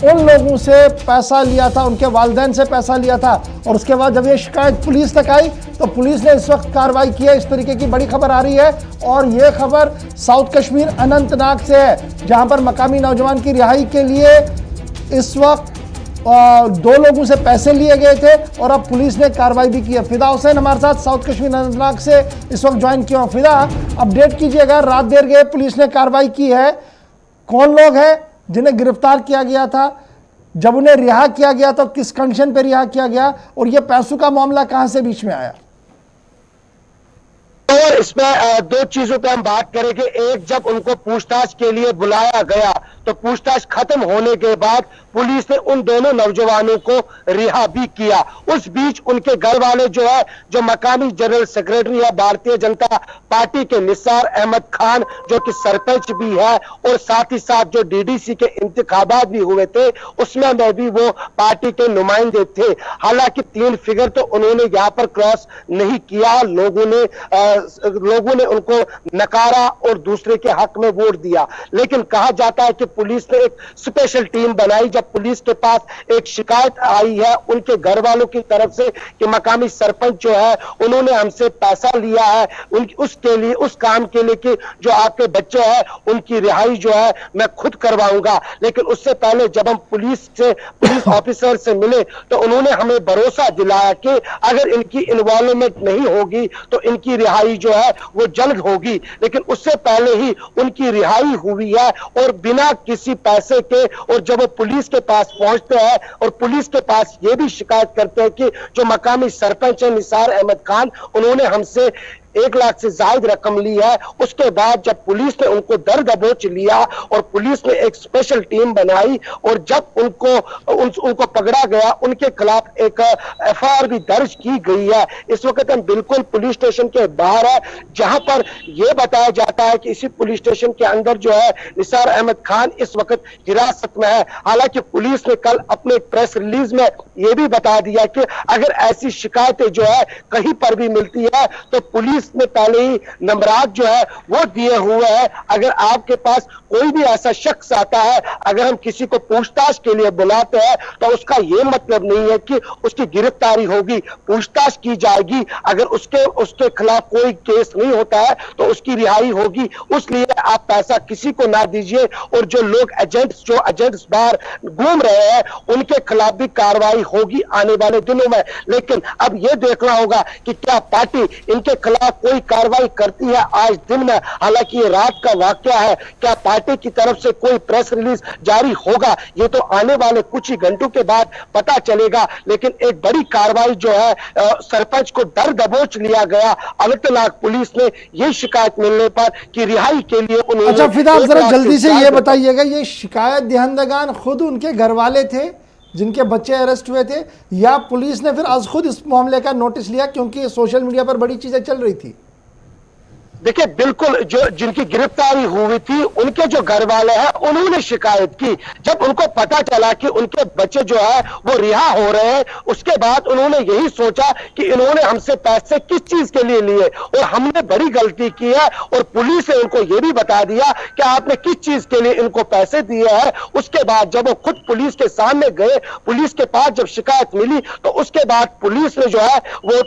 उन लोगों से पैसा लिया था, उनके वालिदैन से पैसा लिया था और उसके बाद जब ये शिकायत पुलिस तक आई तो पुलिस ने इस वक्त कार्रवाई की है। इस तरीके की बड़ी खबर आ रही है और ये खबर साउथ कश्मीर अनंतनाग से है, जहां पर मकामी नौजवान की रिहाई के लिए इस वक्त 2 लोगों से पैसे लिए गए थे और अब पुलिस ने कार्रवाई भी की है। फिदा हुसैन हमारे साथ साउथ कश्मीर अनंतनाग से इस वक्त ज्वाइन किया। फिदा, अपडेट कीजिएगा, रात देर गए पुलिस ने कार्रवाई की है, कौन लोग हैं जिन्हें गिरफ्तार किया गया था, जब उन्हें रिहा किया गया तो किस कंडीशन पे रिहा किया गया और ये पैसों का मामला कहां से बीच में आया? और इसमें 2 चीजों पे हम बात करेंगे। एक, जब उनको पूछताछ के लिए बुलाया गया तो पूछताछ खत्म होने के बाद पुलिस ने उन दोनों नौजवानों को रिहा भी किया। उस बीच उनके घर वाले जो है, जो मकामी जनरल सेक्रेटरी है भारतीय जनता पार्टी के निसार अहमद खान, जो कि सरपंच भी है और साथ ही साथ जो डीडीसी के इंतखाबात भी हुए थे उसमें भी वो पार्टी के नुमाइंदे थे। हालांकि 3 फिगर तो उन्होंने यहाँ पर क्रॉस नहीं किया, लोगों ने उनको नकारा और दूसरे के हक में वोट दिया। लेकिन कहा जाता है कि पुलिस ने एक स्पेशल टीम बनाई जब पुलिस के पास एक शिकायत आई है उनके घर वालों की तरफ से कि मकामी सरपंच जो है उन्होंने हमसे पैसा लिया है उसके लिए, उस काम के लिए कि जो आपके बच्चे हैं उनकी रिहाई जो है मैं खुद करवाऊंगा। लेकिन उससे पहले जब हम पुलिस ऑफिसर से मिले तो उन्होंने हमें भरोसा दिलाया कि अगर इनकी इन्वॉल्वमेंट नहीं होगी तो इनकी रिहाई जो है वो जल्द होगी। लेकिन उससे पहले ही उनकी रिहाई हुई है और बिना किसी पैसे के। और जब वो पुलिस के पास पहुंचते हैं और पुलिस के पास ये भी शिकायत करते हैं कि जो मकामी सरपंच है निसार अहमद खान, उन्होंने हमसे 1 लाख से ज्यादा रकम ली है। उसके बाद जब पुलिस ने उनको दर दबोच लिया और पुलिस ने एक स्पेशल टीम बनाई और जब उनको पकड़ा गया, उनके खिलाफ एक एफआईआर भी दर्ज की गई है। इस वक्त हम बिल्कुल पुलिस स्टेशन के बाहर है, जहां पर यह बताया जाता है कि इसी पुलिस स्टेशन के अंदर जो है निसार अहमद खान इस वक्त हिरासत में है। हालांकि पुलिस ने कल अपने प्रेस रिलीज में यह भी बता दिया कि अगर ऐसी शिकायतें जो है कहीं पर भी मिलती है तो पुलिस ने पहले ही नंबरात जो है वो दिए हुए हैं। अगर आपके पास कोई भी ऐसा शख्स आता है, अगर हम किसी को पूछताछ के लिए बुलाते हैं तो उसका ये मतलब नहीं है कि उसकी गिरफ्तारी होगी, पूछताछ की जाएगी। अगर उसके खिलाफ कोई केस नहीं होता है तो उसकी रिहाई होगी। उसलिए आप पैसा किसी को ना दीजिए और जो लोग एजेंट्स बाहर घूम रहे हैं उनके खिलाफ भी कार्रवाई होगी आने वाले दिनों में। लेकिन अब यह देखना होगा कि क्या पार्टी इनके खिलाफ कोई कार्रवाई करती है आज दिन में। हालांकि ये रात का वाकया है, क्या पार्टी की तरफ से कोई प्रेस रिलीज जारी होगा ये तो आने वाले कुछ ही घंटों के बाद पता चलेगा। लेकिन एक बड़ी कार्रवाई जो है, सरपंच को दर दबोच लिया गया अनंतनाग पुलिस ने ये शिकायत मिलने पर कि रिहाई के लिए उन्होंने। अच्छा फिदा, जरा जल्दी से ये बताइएगा, ये शिकायत दहंदगान खुद उनके घर वाले थे जिनके बच्चे अरेस्ट हुए थे या पुलिस ने फिर आज खुद इस मामले का नोटिस लिया, क्योंकि सोशल मीडिया पर बड़ी चीजें चल रही थी? देखिए, बिल्कुल जो जिनकी गिरफ्तारी हुई थी उनके जो घर वाले हैं उन्होंने शिकायत की। जब उनको पता चला कि उनके बच्चे जो है वो रिहा हो रहे हैं, उसके बाद उन्होंने यही सोचा कि इन्होंने हमसे पैसे किस चीज के लिए लिए और हमने बड़ी गलती की है। और पुलिस ने उनको ये भी बता दिया कि आपने किस चीज के लिए इनको पैसे दिए हैं। उसके बाद जब वो खुद पुलिस के सामने गए, पुलिस के पास जब शिकायत मिली तो उसके बाद पुलिस ने जो है वो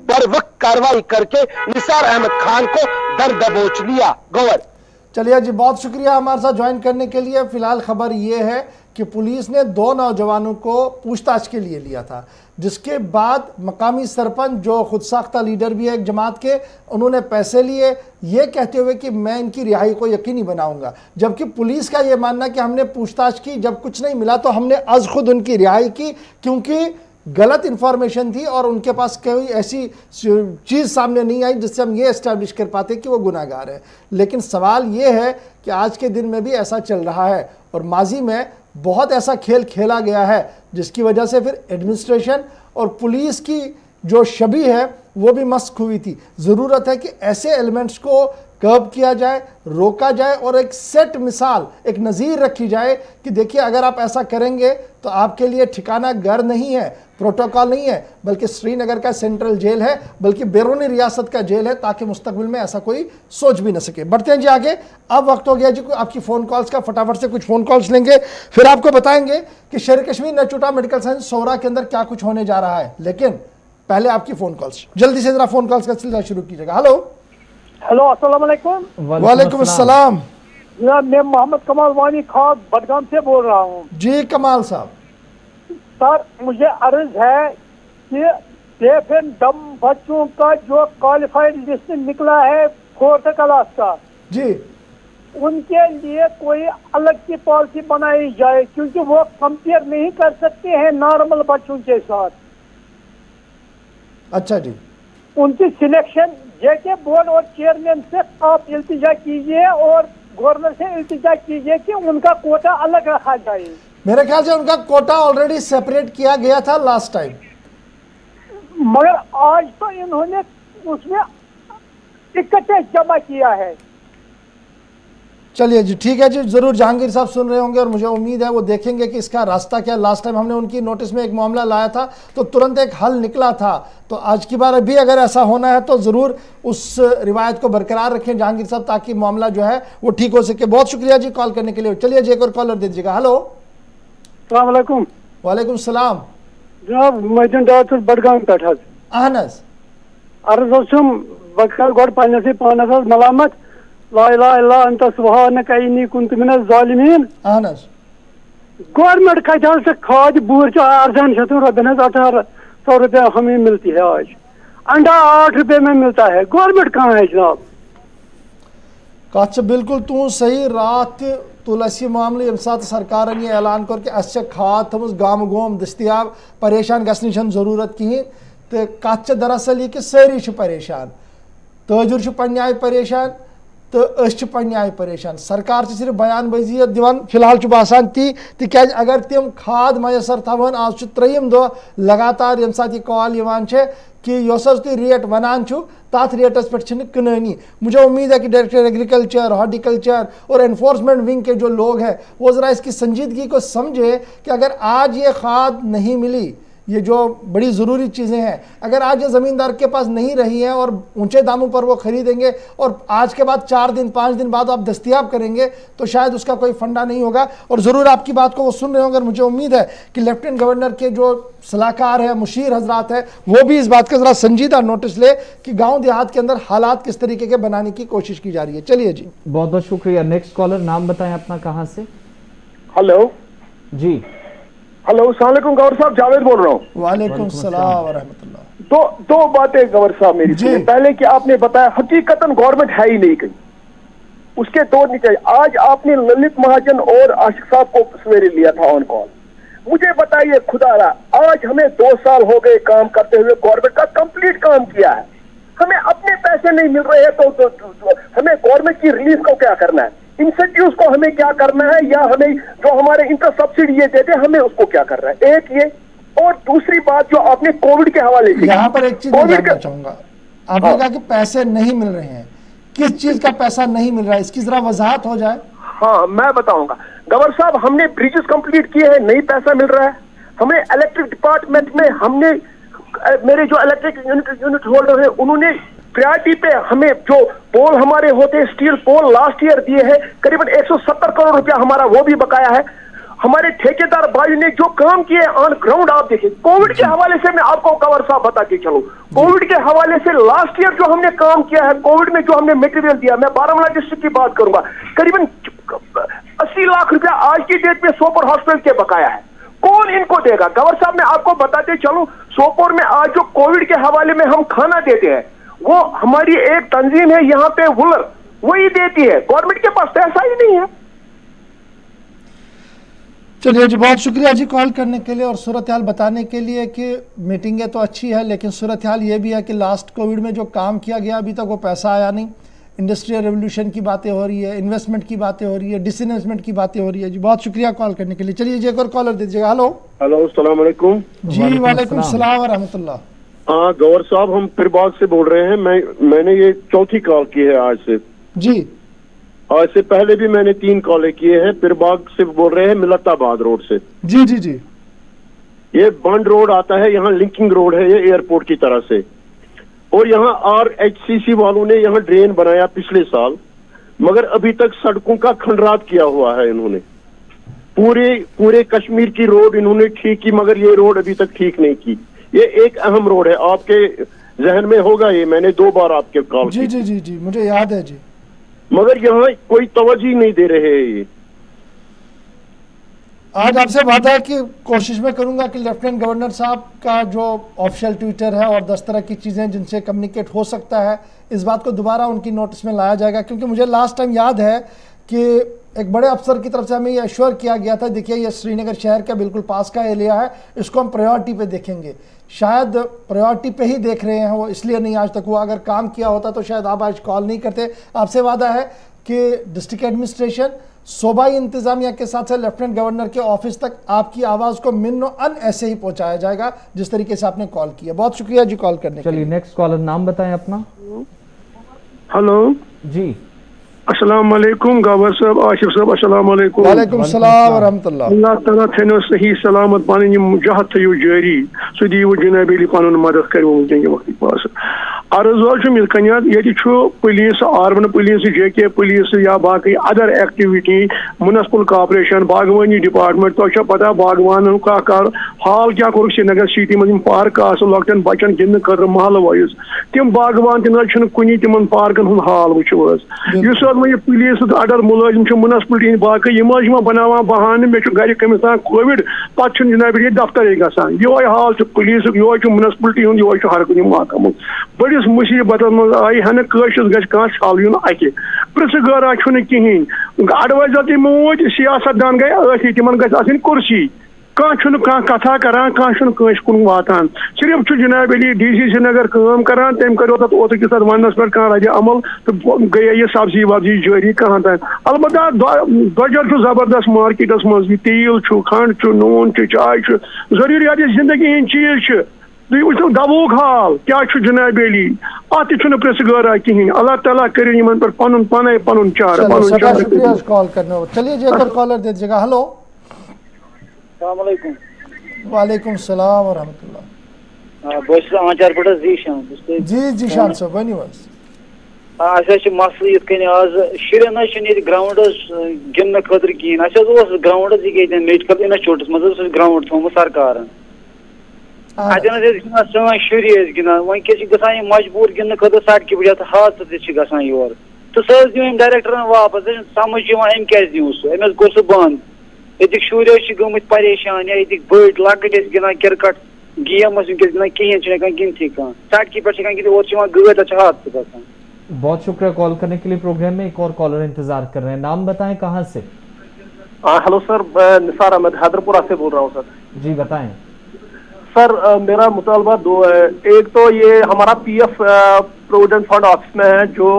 बर वक्त कार्रवाई करके निसार अहमद खान को दर दबोच लिया। गौर चलिए जी, बहुत शुक्रिया हमारे साथ ज्वाइन करने के लिए। फिलहाल खबर ये है कि पुलिस ने 2 नौजवानों को पूछताछ के लिए लिया था, जिसके बाद मकामी सरपंच जो खुद साख्ता लीडर भी है एक जमात के, उन्होंने पैसे लिए ये कहते हुए कि मैं इनकी रिहाई को यकीनी बनाऊंगा। जबकि पुलिस का ये मानना कि हमने पूछताछ की, जब कुछ नहीं मिला तो हमने अज खुद उनकी रिहाई की, क्योंकि गलत इंफॉर्मेशन थी और उनके पास कोई ऐसी चीज़ सामने नहीं आई जिससे हम ये एस्टैब्लिश कर पाते कि वो गुनाहगार है। लेकिन सवाल ये है कि आज के दिन में भी ऐसा चल रहा है और माजी में बहुत ऐसा खेल खेला गया है जिसकी वजह से फिर एडमिनिस्ट्रेशन और पुलिस की जो छवि है वो भी मस्क हुई थी। ज़रूरत है कि ऐसे एलिमेंट्स को कर्ब किया जाए, रोका जाए और एक सेट मिसाल, एक नज़ीर रखी जाए कि देखिए अगर आप ऐसा करेंगे तो आपके लिए ठिकाना घर नहीं है, प्रोटोकॉल नहीं है, बल्कि श्रीनगर का सेंट्रल जेल है, बल्कि बैरूनी रियासत का जेल है, ताकि मुस्तकबिल में ऐसा कोई सोच भी न सके। बढ़ते हैं जी आगे। अब वक्त हो गया जी आपकी फ़ोन कॉल्स का। फटाफट से कुछ फ़ोन कॉल्स लेंगे, फिर आपको बताएंगे कि शेर कश्मीर नचूटा मेडिकल साइंस सोहरा के अंदर क्या कुछ होने जा रहा है। लेकिन पहले आपकी फ़ोन कॉल्स, जल्दी से ज़रा फ़ोन कॉल्स का सिलसिला शुरू कीजिएगा। हेलो, अस्सलाम वालेकुम। वालेकुम अस्सलाम। मैं मोहम्मद कमाल वानी खान बडगाम से बोल रहा हूँ। जी कमाल साहब। सर, मुझे अर्ज है कि डेफ एंड डम बच्चों का जो क्वालिफाइड लिस्ट निकला है 4th क्लास का, जी उनके लिए कोई अलग की पॉलिसी बनाई जाए, क्योंकि वो कंपेयर नहीं कर सकते हैं नॉर्मल बच्चों के साथ। अच्छा जी। उनकी सिलेक्शन जेके बोर्ड और चेयरमैन से आप इल्तिजा कीजिए और गवर्नर से इल्तिजा कीजिए कि उनका कोटा अलग रखा जाए। मेरे ख्याल से उनका कोटा ऑलरेडी सेपरेट किया गया था लास्ट टाइम, मगर आज तो इन्होंने उसमें इकट्ठे जमा किया है। चलिए जी, ठीक है जी, ज़रूर जहांगीर साहब सुन रहे होंगे और मुझे उम्मीद है वो देखेंगे कि इसका रास्ता क्या। लास्ट टाइम हमने उनकी नोटिस में एक मामला लाया था तो तुरंत एक हल निकला था, तो आज की बार भी अगर ऐसा होना है तो ज़रूर उस रिवायत को बरकरार रखें जहांगीर साहब, ताकि मामला जो है वो ठीक हो सके। बहुत शुक्रिया जी कॉल करने के लिए। चलिए जी, एक और कॉलर दे दीजिएगा। हेलो, अस्सलाम वालेकुम। वालेकुम सलाम जनाब, मैं डॉक्टर बडगाम पे अहन अर्ज गोड पन्नसी पानस मलामत ला इलाहा इल्ला अंत सुब्हानका इन्नी कुन्तु मिनज़ ज़ालिमीन। गवर्नमेंट का से खाद बूर अर्जन रुपये 1800 रुपये हमें मिलती है आज, अंडा 8 रुपये में मिलता है। गवर्नमेंट कहाँ है जनाब? कत बिल्कुल तू सही। रात तुलसी मामले यम सात सरकार ये ऐलान कर कि खाद थमस गाम गोम दस्तियाब, परेशान गनी जरूरत कहें, तो कत दरअसल ये कि सारी परेशान, तजर पन्ने आय परेशान तो पन्ने आय परेशान। सरकार सिर्फ बयानबाजी दिवान फिलहाल बासान तिक अगर तिम खाद मैसर थवन, आज 3 दह लगातार यम सात कॉल कि यस तुम रेट वनान तथ रेटस पे कनानी। मुझे उम्मीद है कि डायरेक्टर एग्रीकल्चर, हॉर्टिकल्चर और एनफोर्समेंट विंग के जो लोग हैं वो ज़रा इसकी संजीदगी को समझे कि अगर आज ये खाद नहीं मिली, ये जो बड़ी ज़रूरी चीज़ें हैं, अगर आज ये ज़मींदार के पास नहीं रही हैं और ऊंचे दामों पर वो ख़रीदेंगे और आज के बाद 4 दिन 5 दिन बाद आप दस्तयाब करेंगे तो शायद उसका कोई फंडा नहीं होगा। और ज़रूर आपकी बात को वो सुन रहे होंगे। मुझे उम्मीद है कि लेफ्टिनेंट गवर्नर के जो सलाहकार है, मुशीर हजरात है, वो भी इस बात का ज़रा संजीदा नोटिस ले कि गाँव देहात के अंदर हालात किस तरीके के बनाने की कोशिश की जा रही है। चलिए जी, बहुत बहुत शुक्रिया। नेक्स्ट कॉलर, नाम बताएं अपना, कहाँ से? हेलो जी। हेलो, अस्सलाम वालेकुम गवर साहब, जावेद बोल रहा हूँ। वालेकुम सलाम व रहमतुल्लाह। दो बातें गवर साहब मेरी सुनिए। पहले कि आपने बताया हकीकतन गवर्नमेंट है ही नहीं कहीं, उसके दो नीचे। आज आपने ललित महाजन और आशिक साहब को सवेरे लिया था ऑन कॉल। मुझे बताइए खुदारा, आज हमें 2 साल हो गए काम करते हुए, गवर्नमेंट का कंप्लीट काम किया है, हमें अपने पैसे नहीं मिल रहे हैं तो हमें गवर्नमेंट की रिलीफ को क्या करना है, इंसेंटिव्स को हमें क्या करना है, या हमें जो हमारे इंटर सब्सिडी ये देते हैं हमें उसको क्या करना है। एक ये, और दूसरी बात जो आपने कोविड के हवाले से, यहाँ पर एक चीज जानना चाहूंगा। आपने कहा कि पैसे नहीं मिल रहे हैं, किस चीज का पैसा नहीं मिल रहा है, इसकी जरा वजाहत हो जाए। हाँ, मैं बताऊंगा गवर्नर साहब, हमने ब्रिजेस कंप्लीट किए हैं, नहीं पैसा मिल रहा है। हमें इलेक्ट्रिक डिपार्टमेंट में हमने मेरे जो इलेक्ट्रिक यूनिट होल्डर है उन्होंने प्रायोरिटी पे हमें जो पोल हमारे होते हैं स्टील पोल लास्ट ईयर दिए हैं, करीबन 170 करोड़ रुपया हमारा वो भी बकाया है। हमारे ठेकेदार भाई ने जो काम किए ऑन ग्राउंड आप देखिए। कोविड के हवाले से मैं आपको कवर साहब बता के चलूं, कोविड के हवाले से लास्ट ईयर जो हमने काम किया है, कोविड में जो हमने मटेरियल दिया, मैं बारामूला डिस्ट्रिक्ट की बात करूंगा, करीबन 80 लाख रुपया आज की डेट में सोपोर हॉस्पिटल के बकाया है। कौन इनको देगा? गवर साहब मैं आपको बताते चलूं, सोपोर में आज जो कोविड के हवाले में हम खाना देते हैं, वो हमारी एक तंजीम है यहाँ पे वुलर, वही देती है, गवर्नमेंट के पास पैसा ही नहीं है। चलिए जी, बहुत शुक्रिया जी कॉल करने के लिए और सूरत हाल बताने के लिए कि मीटिंगें तो अच्छी है लेकिन सूरत हाल ये भी है कि लास्ट कोविड में जो काम किया गया अभी तक वो पैसा आया नहीं। इंडस्ट्रियल रेवोल्यूशन की बातें हो रही है, इन्वेस्टमेंट की बातें हो रही है, डिसइन्वेस्टमेंट की बातें हो रही है। जी बहुत शुक्रिया कॉल करने के लिए। चलिए जी एक और कॉलर दे दीजिएगा। हेलो हेलो, अस्सलाम वालेकुम। जी वालेकुम सलाम व रहमतुल्लाह। हाँ गौर साहब, हम फिरबाग से बोल रहे हैं। मैंने ये चौथी कॉल की है आज से। जी आज से पहले भी मैंने 3 कॉलें किए हैं। फिरबाग से बोल रहे हैं, मिलताबाद रोड से। जी जी जी, ये बंड रोड आता है, यहाँ लिंकिंग रोड है ये एयरपोर्ट की तरह से। और यहाँ RHCC वालों ने यहाँ ड्रेन बनाया पिछले साल, मगर अभी तक सड़कों का खंडरात किया हुआ है इन्होंने। पूरे कश्मीर की रोड इन्होंने ठीक की, मगर ये रोड अभी तक ठीक नहीं की। ये एक अहम रोड है, आपके जहन में होगा ये, मैंने 2 बार आपके कॉल जी जी जी जी मुझे याद है जी, मगर यहाँ कोई तवज्जो नहीं दे रहे हैं ये। आज आपसे वादा है कि कोशिश में करूंगा कि लेफ्टिनेंट गवर्नर साहब का जो ऑफिशियल ट्विटर है और 10 तरह की चीज़ें जिनसे कम्युनिकेट हो सकता है, इस बात को दोबारा उनकी नोटिस में लाया जाएगा। क्योंकि मुझे लास्ट टाइम याद है कि एक बड़े अफसर की तरफ से हमें ये एश्योर किया गया था, देखिए ये श्रीनगर शहर का बिल्कुल पास का एरिया है, इसको हम प्रायोरिटी पे देखेंगे। शायद प्रायोरिटी पे ही देख रहे हैं वो, इसलिए नहीं आज तक हुआ। अगर काम किया होता तो शायद आप आज कॉल नहीं करते। आपसे वादा है कि डिस्ट्रिक्ट एडमिनिस्ट्रेशन, सूबाई इंतजामिया के साथ साथ लेफ्टिनेंट गवर्नर के ऑफिस तक आपकी आवाज़ को मिन्नो अन ऐसे ही पहुंचाया जाएगा जिस तरीके से आपने कॉल किया। बहुत शुक्रिया जी कॉल करने के लिए। चलिए नेक्स्ट कॉलर, नाम बताएं अपना। हेलो जी अस्सलाम वालेकुम गवर साहब, आशिफ साहब अस्सलाम वालेकुम। वालेकुम सलाम व रहमतुल्लाह। अल्लाह ताला थनो सही सलामत पानी जहां थयो जारी सो दीव जनाब अली पान मदद करो के वक्त पास। अर्ज मिल कन्यात ये police, Arman police, JK police या बाकी अदर एक्टिविटी, म्युनिसिपल कॉर्पोरेशन, बागवानी डिपार्टमेंट, तो पता बागवान का हाल क्या कोर श्रीनगर सिटी में पार्क लकटन बचन गिंद कर महल वाइज तम बागवान तन कुनी तिमन पार्कन हूं हाल वो ये पुलिस अडर मुलाजिम म्युनिसिपलिटी बाकी बनावा बहान मे गर कमिस कोविड पे जनाब ये दफ्तर गसान ये हाल पुलिस ये म्युनिसिपलिटी हूं ये हर कुछ महकम बड़िस मुसीबत मज आई हन कशस गल यून अक पृथ गरा कहें एडवाइजर तम वो सियासतदान गई तिमन गई कुर्सी कह कथा करान कह कुन वातान सिर्फ जनाब अली DC श्रीनगर काम करान तम करो तथ ओत किस वनस पे रद अमल तो गई ये सब्जी वब्जी जारी कहां तन अलबत्ता दजर जबरदस्त मार्केटस मज तेल खंड नून चाय जरूरियात जिंदगी हंद चीज वो दवोक हाल क्या जनाब अली अत प्रेस गरा कहें। अल्लाह ताला करे इन पर पन पन चार। कॉल करने चलिए जी एक और कॉलर दे दीजिएगा। हेलो वालेकुम सलाम व रहमतुल्लाह। आचार पट जीशान जी जी शान साहब वन मसल ये आज शुरन ग्राउंड गिंदन खतर कहें ग्राउंड मेडिकल इंस्टीट्यूट मज ग्राउंड थोमुत सरकार अतन शुर गिंदान वह ग मजबूर गिंदन खतर सड़क बजा हादसा ग योर तो सह दिव डायरेक्टर वापस समझ अम क्या दिव सह गो सह बंद। ये शुर गमत परेशान या ये बड़ लकट गिंदान क्रिकेट गेम गिंदान कहें गिनती कह सड़क पे गिंद और गई तक हादसा ग। बहुत शुक्रिया कॉल करने के लिए। प्रोग्राम में एक और कॉलर इंतजार कर रहे हैं, नाम बताएं कहां से। हेलो सर, मैं निसार अहमद हैदरपुरा से बोल रहा हूं सर। जी बताएं सर। मेरा मुतालबा 2 है। एक तो ये हमारा PF प्रोविडेंट फंड ऑफिस में है जो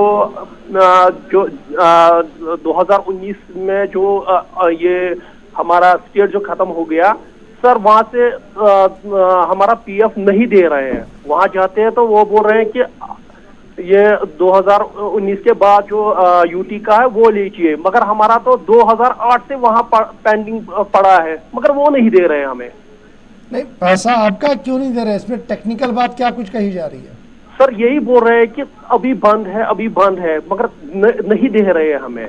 2019 में जो ये हमारा स्टेट जो खत्म हो गया सर, वहां से हमारा PF नहीं दे रहे हैं। वहां जाते हैं तो वो बोल रहे हैं कि ये 2019 के बाद जो UT का है वो लीजिए, मगर हमारा तो 2008 से वहां पेंडिंग पड़ा है, मगर वो नहीं दे रहे हैं हमें। नहीं, पैसा आपका क्यों नहीं दे रहे? इसमें टेक्निकल बात क्या कुछ कही जा रही है? सर यही बोल रहे हैं कि अभी बंद है, अभी बंद है, मगर नहीं दे रहे हैं हमें।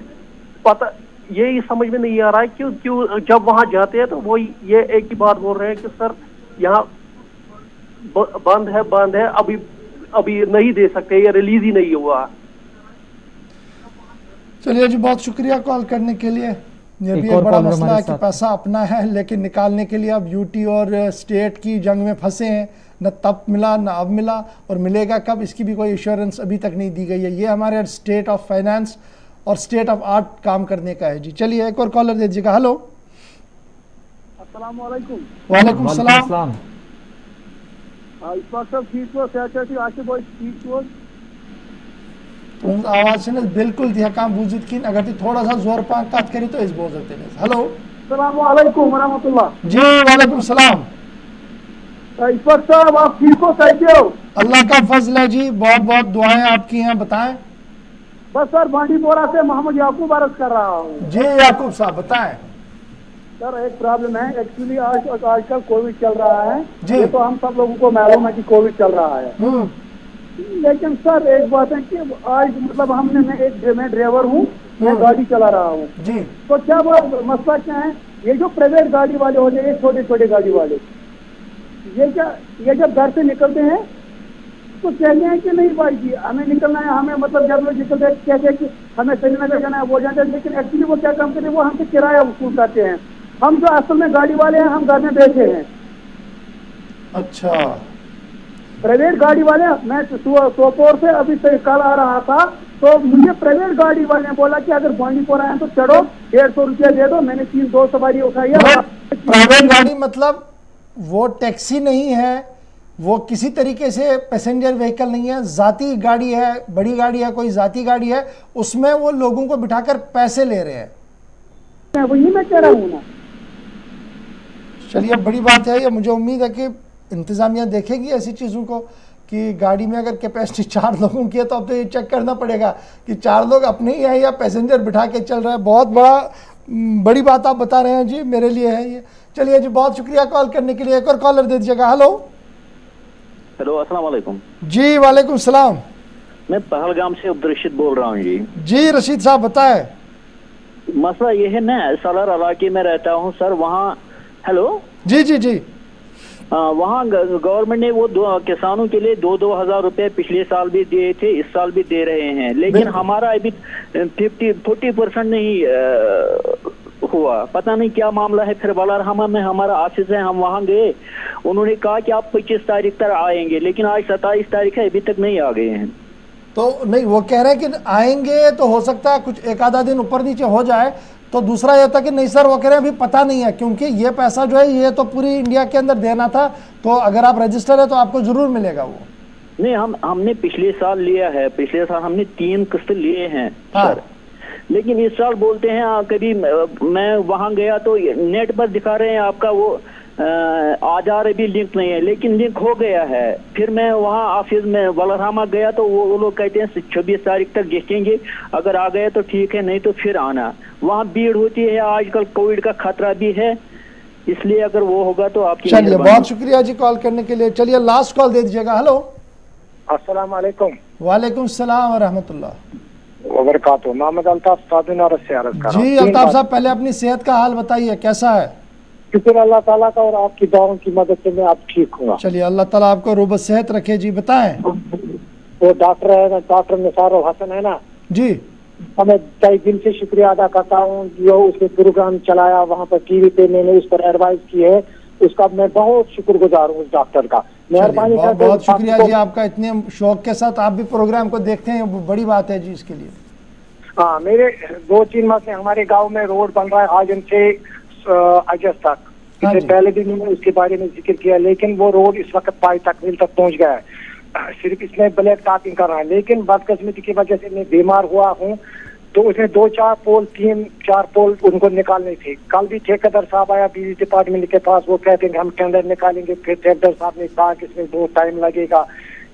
पता यही समझ में नहीं आ रहा है क्यों क्यों जब वहां जाते हैं तो वो ये एक ही बात बोल रहे हैं कि सर यहाँ बंद है अभी नहीं दे सकते, ये रिलीज ही नहीं हुआ। चलिए जी, बहुत शुक्रिया कॉल करने के लिए। ये भी एक बड़ा मसला है कि पैसा अपना है लेकिन निकालने के लिए अब यूटी और स्टेट की जंग में फंसे हैं, न तब मिला न अब मिला, और मिलेगा कब इसकी भी कोई इंश्योरेंस अभी तक नहीं दी गई है। ये हमारे स्टेट ऑफ फाइनेंस और स्टेट ऑफ आर्ट काम करने का है जी। चलिए एक और कॉलर दे दीजिएगा। हेलो, अस्सलाम वालेकुम। वालेकुम सलाम। इस वक्त ठीक हो, आशिफ भाई ठीक हो? आवाज से बिल्कुल दिया काम बुजुर्ग की अगर थोड़ा सा जोर पाक काट करी तो इस बोल सकते हैं। हेलो, अस्सलाम वालेकुम व रहमतुल्लाह। जी वालेकुम सलाम। इस वक्त साहब आप ठीक हो, कैसे हो? अल्लाह का फजल है जी, बहुत बहुत दुआएं आपकी हैं, बताएं। बस सर बांडीपोरा से मोहम्मद याकूब अर्ज कर रहा हूँ। जी याकूब साहब बताएं। सर एक प्रॉब्लम है, एक्चुअली आजकल कोविड चल रहा है, ये तो हम सब लोगों को मालूम है कि कोविड चल रहा है, लेकिन सर एक बात है कि आज मतलब मैं ड्राइवर हूँ, मैं गाड़ी चला रहा हूँ जी, तो क्या मसला क्या है, ये जो प्राइवेट गाड़ी वाले होते हैं, छोटे छोटे गाड़ी वाले, ये जब घर से निकलते हैं तो कहते हैं कि नहीं भाई जी हमें निकलना है, हमें मतलब जब लोग निकलते हैं कहते हैं कि हमें श्रीनगर जाना है, वो जाते हैं, लेकिन एक्चुअली वो क्या काम करते हैं, वो हमसे किराया वसूल करते हैं। हम जो असल में गाड़ी वाले हैं हम घर में बैठे हैं। अच्छा, प्राइवेट गाड़ी वाले, मैं सोपोर से अभी कल आ रहा था तो मुझे प्राइवेट गाड़ी वाले ने बोला कि अगर बांडीपोरा है तो चढ़ो, 150 रुपया दे दो। मैंने 2 सवारी उठाई है। प्राइवेट गाड़ी मतलब वो टैक्सी नहीं है, वो किसी तरीके से पैसेंजर व्हीकल नहीं है, जाती गाड़ी है, बड़ी गाड़ी है, कोई जाती गाड़ी है, उसमें वो लोगों को बिठाकर पैसे ले रहे हैं। वही मैं कह रहा हूँ ना। चलिए बड़ी बात है ये, मुझे उम्मीद है कि इंतजामिया देखेगी ऐसी चीज़ों को कि गाड़ी में अगर कैपेसिटी 4 लोगों की है तो अब तो ये चेक करना पड़ेगा कि 4 लोग अपने ही हैं या पैसेंजर बिठा के चल रहे हैं। बहुत बड़ी बात आप बता रहे हैं जी, मेरे लिए है ये। चलिए जी, बहुत शुक्रिया कॉल करने के लिए। एक और कॉलर दे दीजिएगा। हेलो, अस्सलाम वालेकुम। जी वालेकुम सलाम। मैं पहलगाम से अब्दुल रशीद बोल रहा हूँ जी। जी रशीद साहब बताएं। मसला ये है ना, सलार इलाके में रहता हूँ सर, वहाँ हेलो जी जी जी, वहाँ गवर्नमेंट ने वो किसानों के लिए 2-2 हज़ार रुपए पिछले साल भी दिए थे, इस साल भी दे रहे हैं, लेकिन हमारा अभी 40% नहीं हुआ। पता नहीं क्या मामला है। फिर बलारहमा में हमारा ऑफिस है, हम वहाँ गए, उन्होंने कहा कि आप 25 तारीख तक आएंगे, लेकिन आज 27 तारीख है, अभी तक नहीं आ गए हैं। तो नहीं, वो कह रहे हैं कि आएंगे तो हो सकता है कुछ एक आधा दिन ऊपर नीचे हो जाए। तो दूसरा ये था कि नहीं सर, वो कह रहे हैं अभी पता नहीं है, क्योंकि ये पैसा जो है ये तो पूरी इंडिया के अंदर देना था, तो अगर आप रजिस्टर है तो आपको जरूर मिलेगा वो। नहीं, हमने पिछले साल लिया है, पिछले साल हमने 3 किस्त लिए हैं सर, लेकिन इस साल बोलते हैं कभी मैं वहां गया तो नेट पर दिखा रहे हैं आपका वो आधार अभी लिंक नहीं है, लेकिन लिंक हो गया है। फिर मैं वहाँ ऑफिस में बलरामा गया तो वो लोग कहते हैं 26 तारीख तक देखेंगे, अगर आ गए तो ठीक है, नहीं तो फिर आना। वहाँ भीड़ होती है, आजकल कोविड का खतरा भी है, इसलिए अगर वो होगा तो आपकी। चलिए बहुत शुक्रिया जी कॉल करने के लिए। चलिए लास्ट कॉल दे दीजिएगा। हेलो, अस्सलाम वालेकुम। वालेकुम सलाम व रहमतुल्लाह वबरकातुहू। मोहम्मद अल्ताफ सादिनार से अर्ज कर रहा हूं। जी अल्ताफ साहब, पहले अपनी सेहत का हाल बताइए, कैसा है? शुक्र अल्लाह ताला का और आपकी दुआओं की मदद से मैं आप ठीक हूँ। चलिए अल्लाह ताला आपको रोबत सेहत रखे जी। बताएं। वो डॉक्टर है ना, डॉक्टर निसार हसन है ना जी, मैं तय दिल से शुक्रिया अदा करता हूँ जो उसने प्रोग्राम चलाया, वहाँ पर टीवी पे मैंने उस पर एडवाइस की है, उसका मैं बहुत शुक्रगुजार हूँ उस डॉक्टर का। मेहरबानी बहुत बहुत शुक्रिया जी आपका, इतने शौक के साथ आप भी प्रोग्राम को देखते हैं, बड़ी बात है जी इसके लिए। हाँ, मेरे 2-3 माह से हमारे गाँव में रोड बन रहा है आजम से अगस्त तक। इससे पहले भी मैंने उसके बारे में जिक्र किया, लेकिन वो रोड इस वक्त पाई तकमील तक पहुंच गया है, सिर्फ इसमें ब्लैक टॉपिंग कर रहा है। लेकिन बदकिस्मती की वजह से मैं बीमार हुआ हूँ, तो उसने 2-4 पोल 3-4 पोल उनको निकालने थे। कल भी ठेकेदार साहब आया बिजली डिपार्टमेंट के पास, वो कहते हैं हम टेंडर निकालेंगे, फिर ठेकेदार साहब ने कहा कि इसमें बहुत टाइम लगेगा,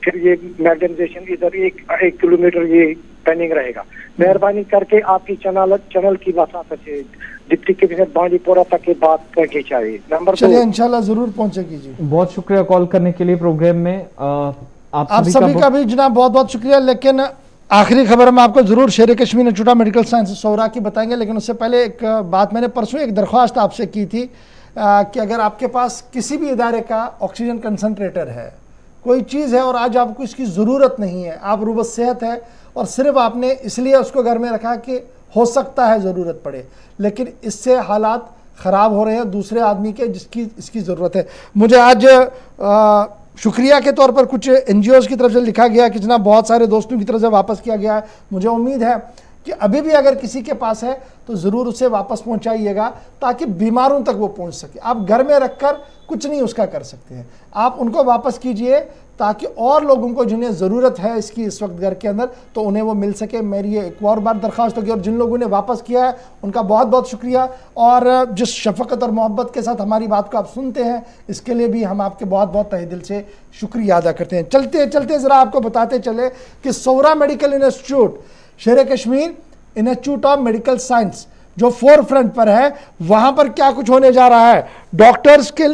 फिर ये मैकेनाइजेशन इधर 1 किलोमीटर ये पेंडिंग रहेगा। मेहरबानी करके आपकी चैनल की वसात से डिप्टी कमिश्नर बांडीपोरा तक की बात पहुंचनी चाहिए। नंबर 2। चलिए इंशाल्लाह जरूर पहुंचेगी जी। बहुत शुक्रिया कॉल करने के लिए प्रोग्राम में। आप सभी का भी जनाब बहुत बहुत शुक्रिया। लेकिन आखिरी खबर हम आपको जरूर Sher Kashmir Institute of Medical Science Soura की बताएंगे, लेकिन उससे पहले एक बात मैंने परसों एक दरख्वास्त आपसे की थी कि अगर आपके पास किसी भी इदारे का ऑक्सीजन कंसनट्रेटर है, कोई चीज़ है और आज आपको इसकी ज़रूरत नहीं है, आप रूबत सेहत है और सिर्फ आपने इसलिए उसको घर में रखा कि हो सकता है ज़रूरत पड़े, लेकिन इससे हालात ख़राब हो रहे हैं दूसरे आदमी के जिसकी इसकी ज़रूरत है। मुझे आज शुक्रिया के तौर पर कुछ NGOs की तरफ से लिखा गया कि जनाब बहुत सारे दोस्तों की तरफ से वापस किया गया है। मुझे उम्मीद है कि अभी भी अगर किसी के पास है तो ज़रूर उसे वापस पहुंचाइएगा ताकि बीमारों तक वो पहुंच सके। आप घर में रखकर कुछ नहीं उसका कर सकते हैं, आप उनको वापस कीजिए ताकि और लोगों को जिन्हें ज़रूरत है इसकी इस वक्त घर के अंदर तो उन्हें वो मिल सके। मेरी ये एक और बार दरख्वास्त होगी और जिन लोगों ने वापस किया है उनका बहुत बहुत शुक्रिया, और जिस शफकत और मोहब्बत के साथ हमारी बात को आप सुनते हैं इसके लिए भी हम आपके बहुत बहुत तहे दिल से शुक्रिया अदा करते हैं। चलते चलते ज़रा आपको बताते चले कि सौरा मेडिकल इंस्टीट्यूट शेर Kashmir Institute of Medical science जो फोर फ्रंट पर है वहां पर क्या कुछ होने जा रहा है। डॉक्टर्स के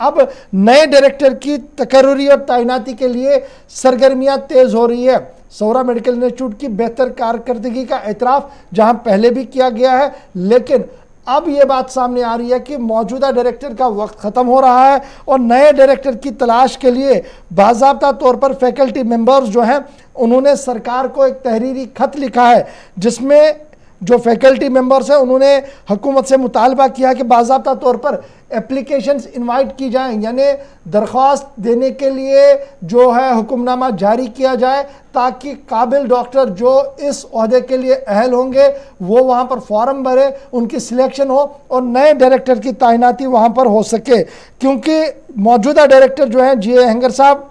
अब नए डायरेक्टर की तकर्री और तैनाती के लिए सरगर्मियां तेज हो रही है। सौरा मेडिकल इंस्टीट्यूट की बेहतर कारकर्दगी का एतराफ जहां पहले भी किया गया है, लेकिन अब यह बात सामने आ रही है कि मौजूदा डायरेक्टर का वक्त ख़त्म हो रहा है और नए डायरेक्टर की तलाश के लिए बाज़ाब्ता तौर पर फैकल्टी मेंबर्स जो हैं उन्होंने सरकार को एक तहरीरी खत लिखा है जिसमें जो फैकल्टी मेंबर्स हैं उन्होंने हुकूमत से मुतालबा किया कि बाज़ाब्ता तौर पर एप्लीकेशंस इनवाइट की जाएं, यानी दरख्वास्त देने के लिए जो है हुक्मनामा जारी किया जाए ताकि काबिल डॉक्टर जो इस ओहदे के लिए अहल होंगे वो वहाँ पर फॉर्म भरे, उनकी सिलेक्शन हो और नए डायरेक्टर की तैनाती वहाँ पर हो सके। क्योंकि मौजूदा डायरेक्टर जो हैं GA अहंगर साहब,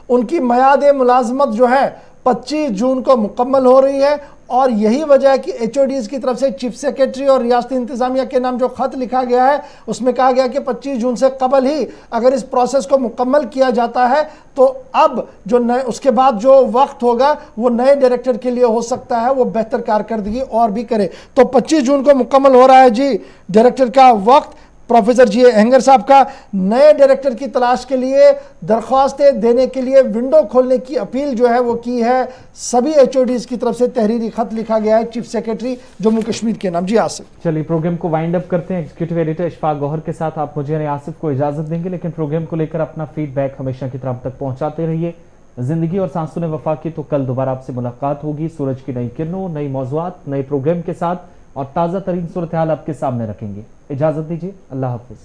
उनकी मियाद मुलाजमत जो है 25 जून को मुकम्मल हो रही है और यही वजह है कि HODs की तरफ से चीफ सेक्रेटरी और रियासती इंतज़ामिया के नाम जो ख़त लिखा गया है उसमें कहा गया कि 25 जून से कबल ही अगर इस प्रोसेस को मुकम्मल किया जाता है तो अब जो नए उसके बाद जो वक्त होगा वो नए डायरेक्टर के लिए हो सकता है वो बेहतर कारकर्दगी और भी करे। तो 25 जून को मुकम्मल हो रहा है जी डायरेक्टर का वक्त। प्रोफेसर GA अहंगर साहब का नए डायरेक्टर की तलाश के लिए दरख्वास्तें देने के लिए विंडो खोलने की अपील जो है वो की है। सभी HODs की तरफ से तहरीरी खत लिखा गया है चीफ सेक्रेटरी जम्मू कश्मीर के नाम। जी आसिफ, चलिए प्रोग्राम को वाइंड अप करते हैं। एग्जीक्यूटिव एडिटर इशफाक गौहर के साथ आप मुझे आसिफ को इजाजत देंगे, लेकिन प्रोग्राम को लेकर अपना फीडबैक हमेशा की तरह तक पहुंचाते रहिए। जिंदगी और सांसों ने वफा की, तो कल दोबारा आपसे मुलाकात होगी सूरज की नई किरणों, नई मौजूआत, नए प्रोग्राम के साथ और ताज़ा तरीन सूरत हाल आपके सामने रखेंगे। इजाजत दीजिए, अल्लाह हाफिज।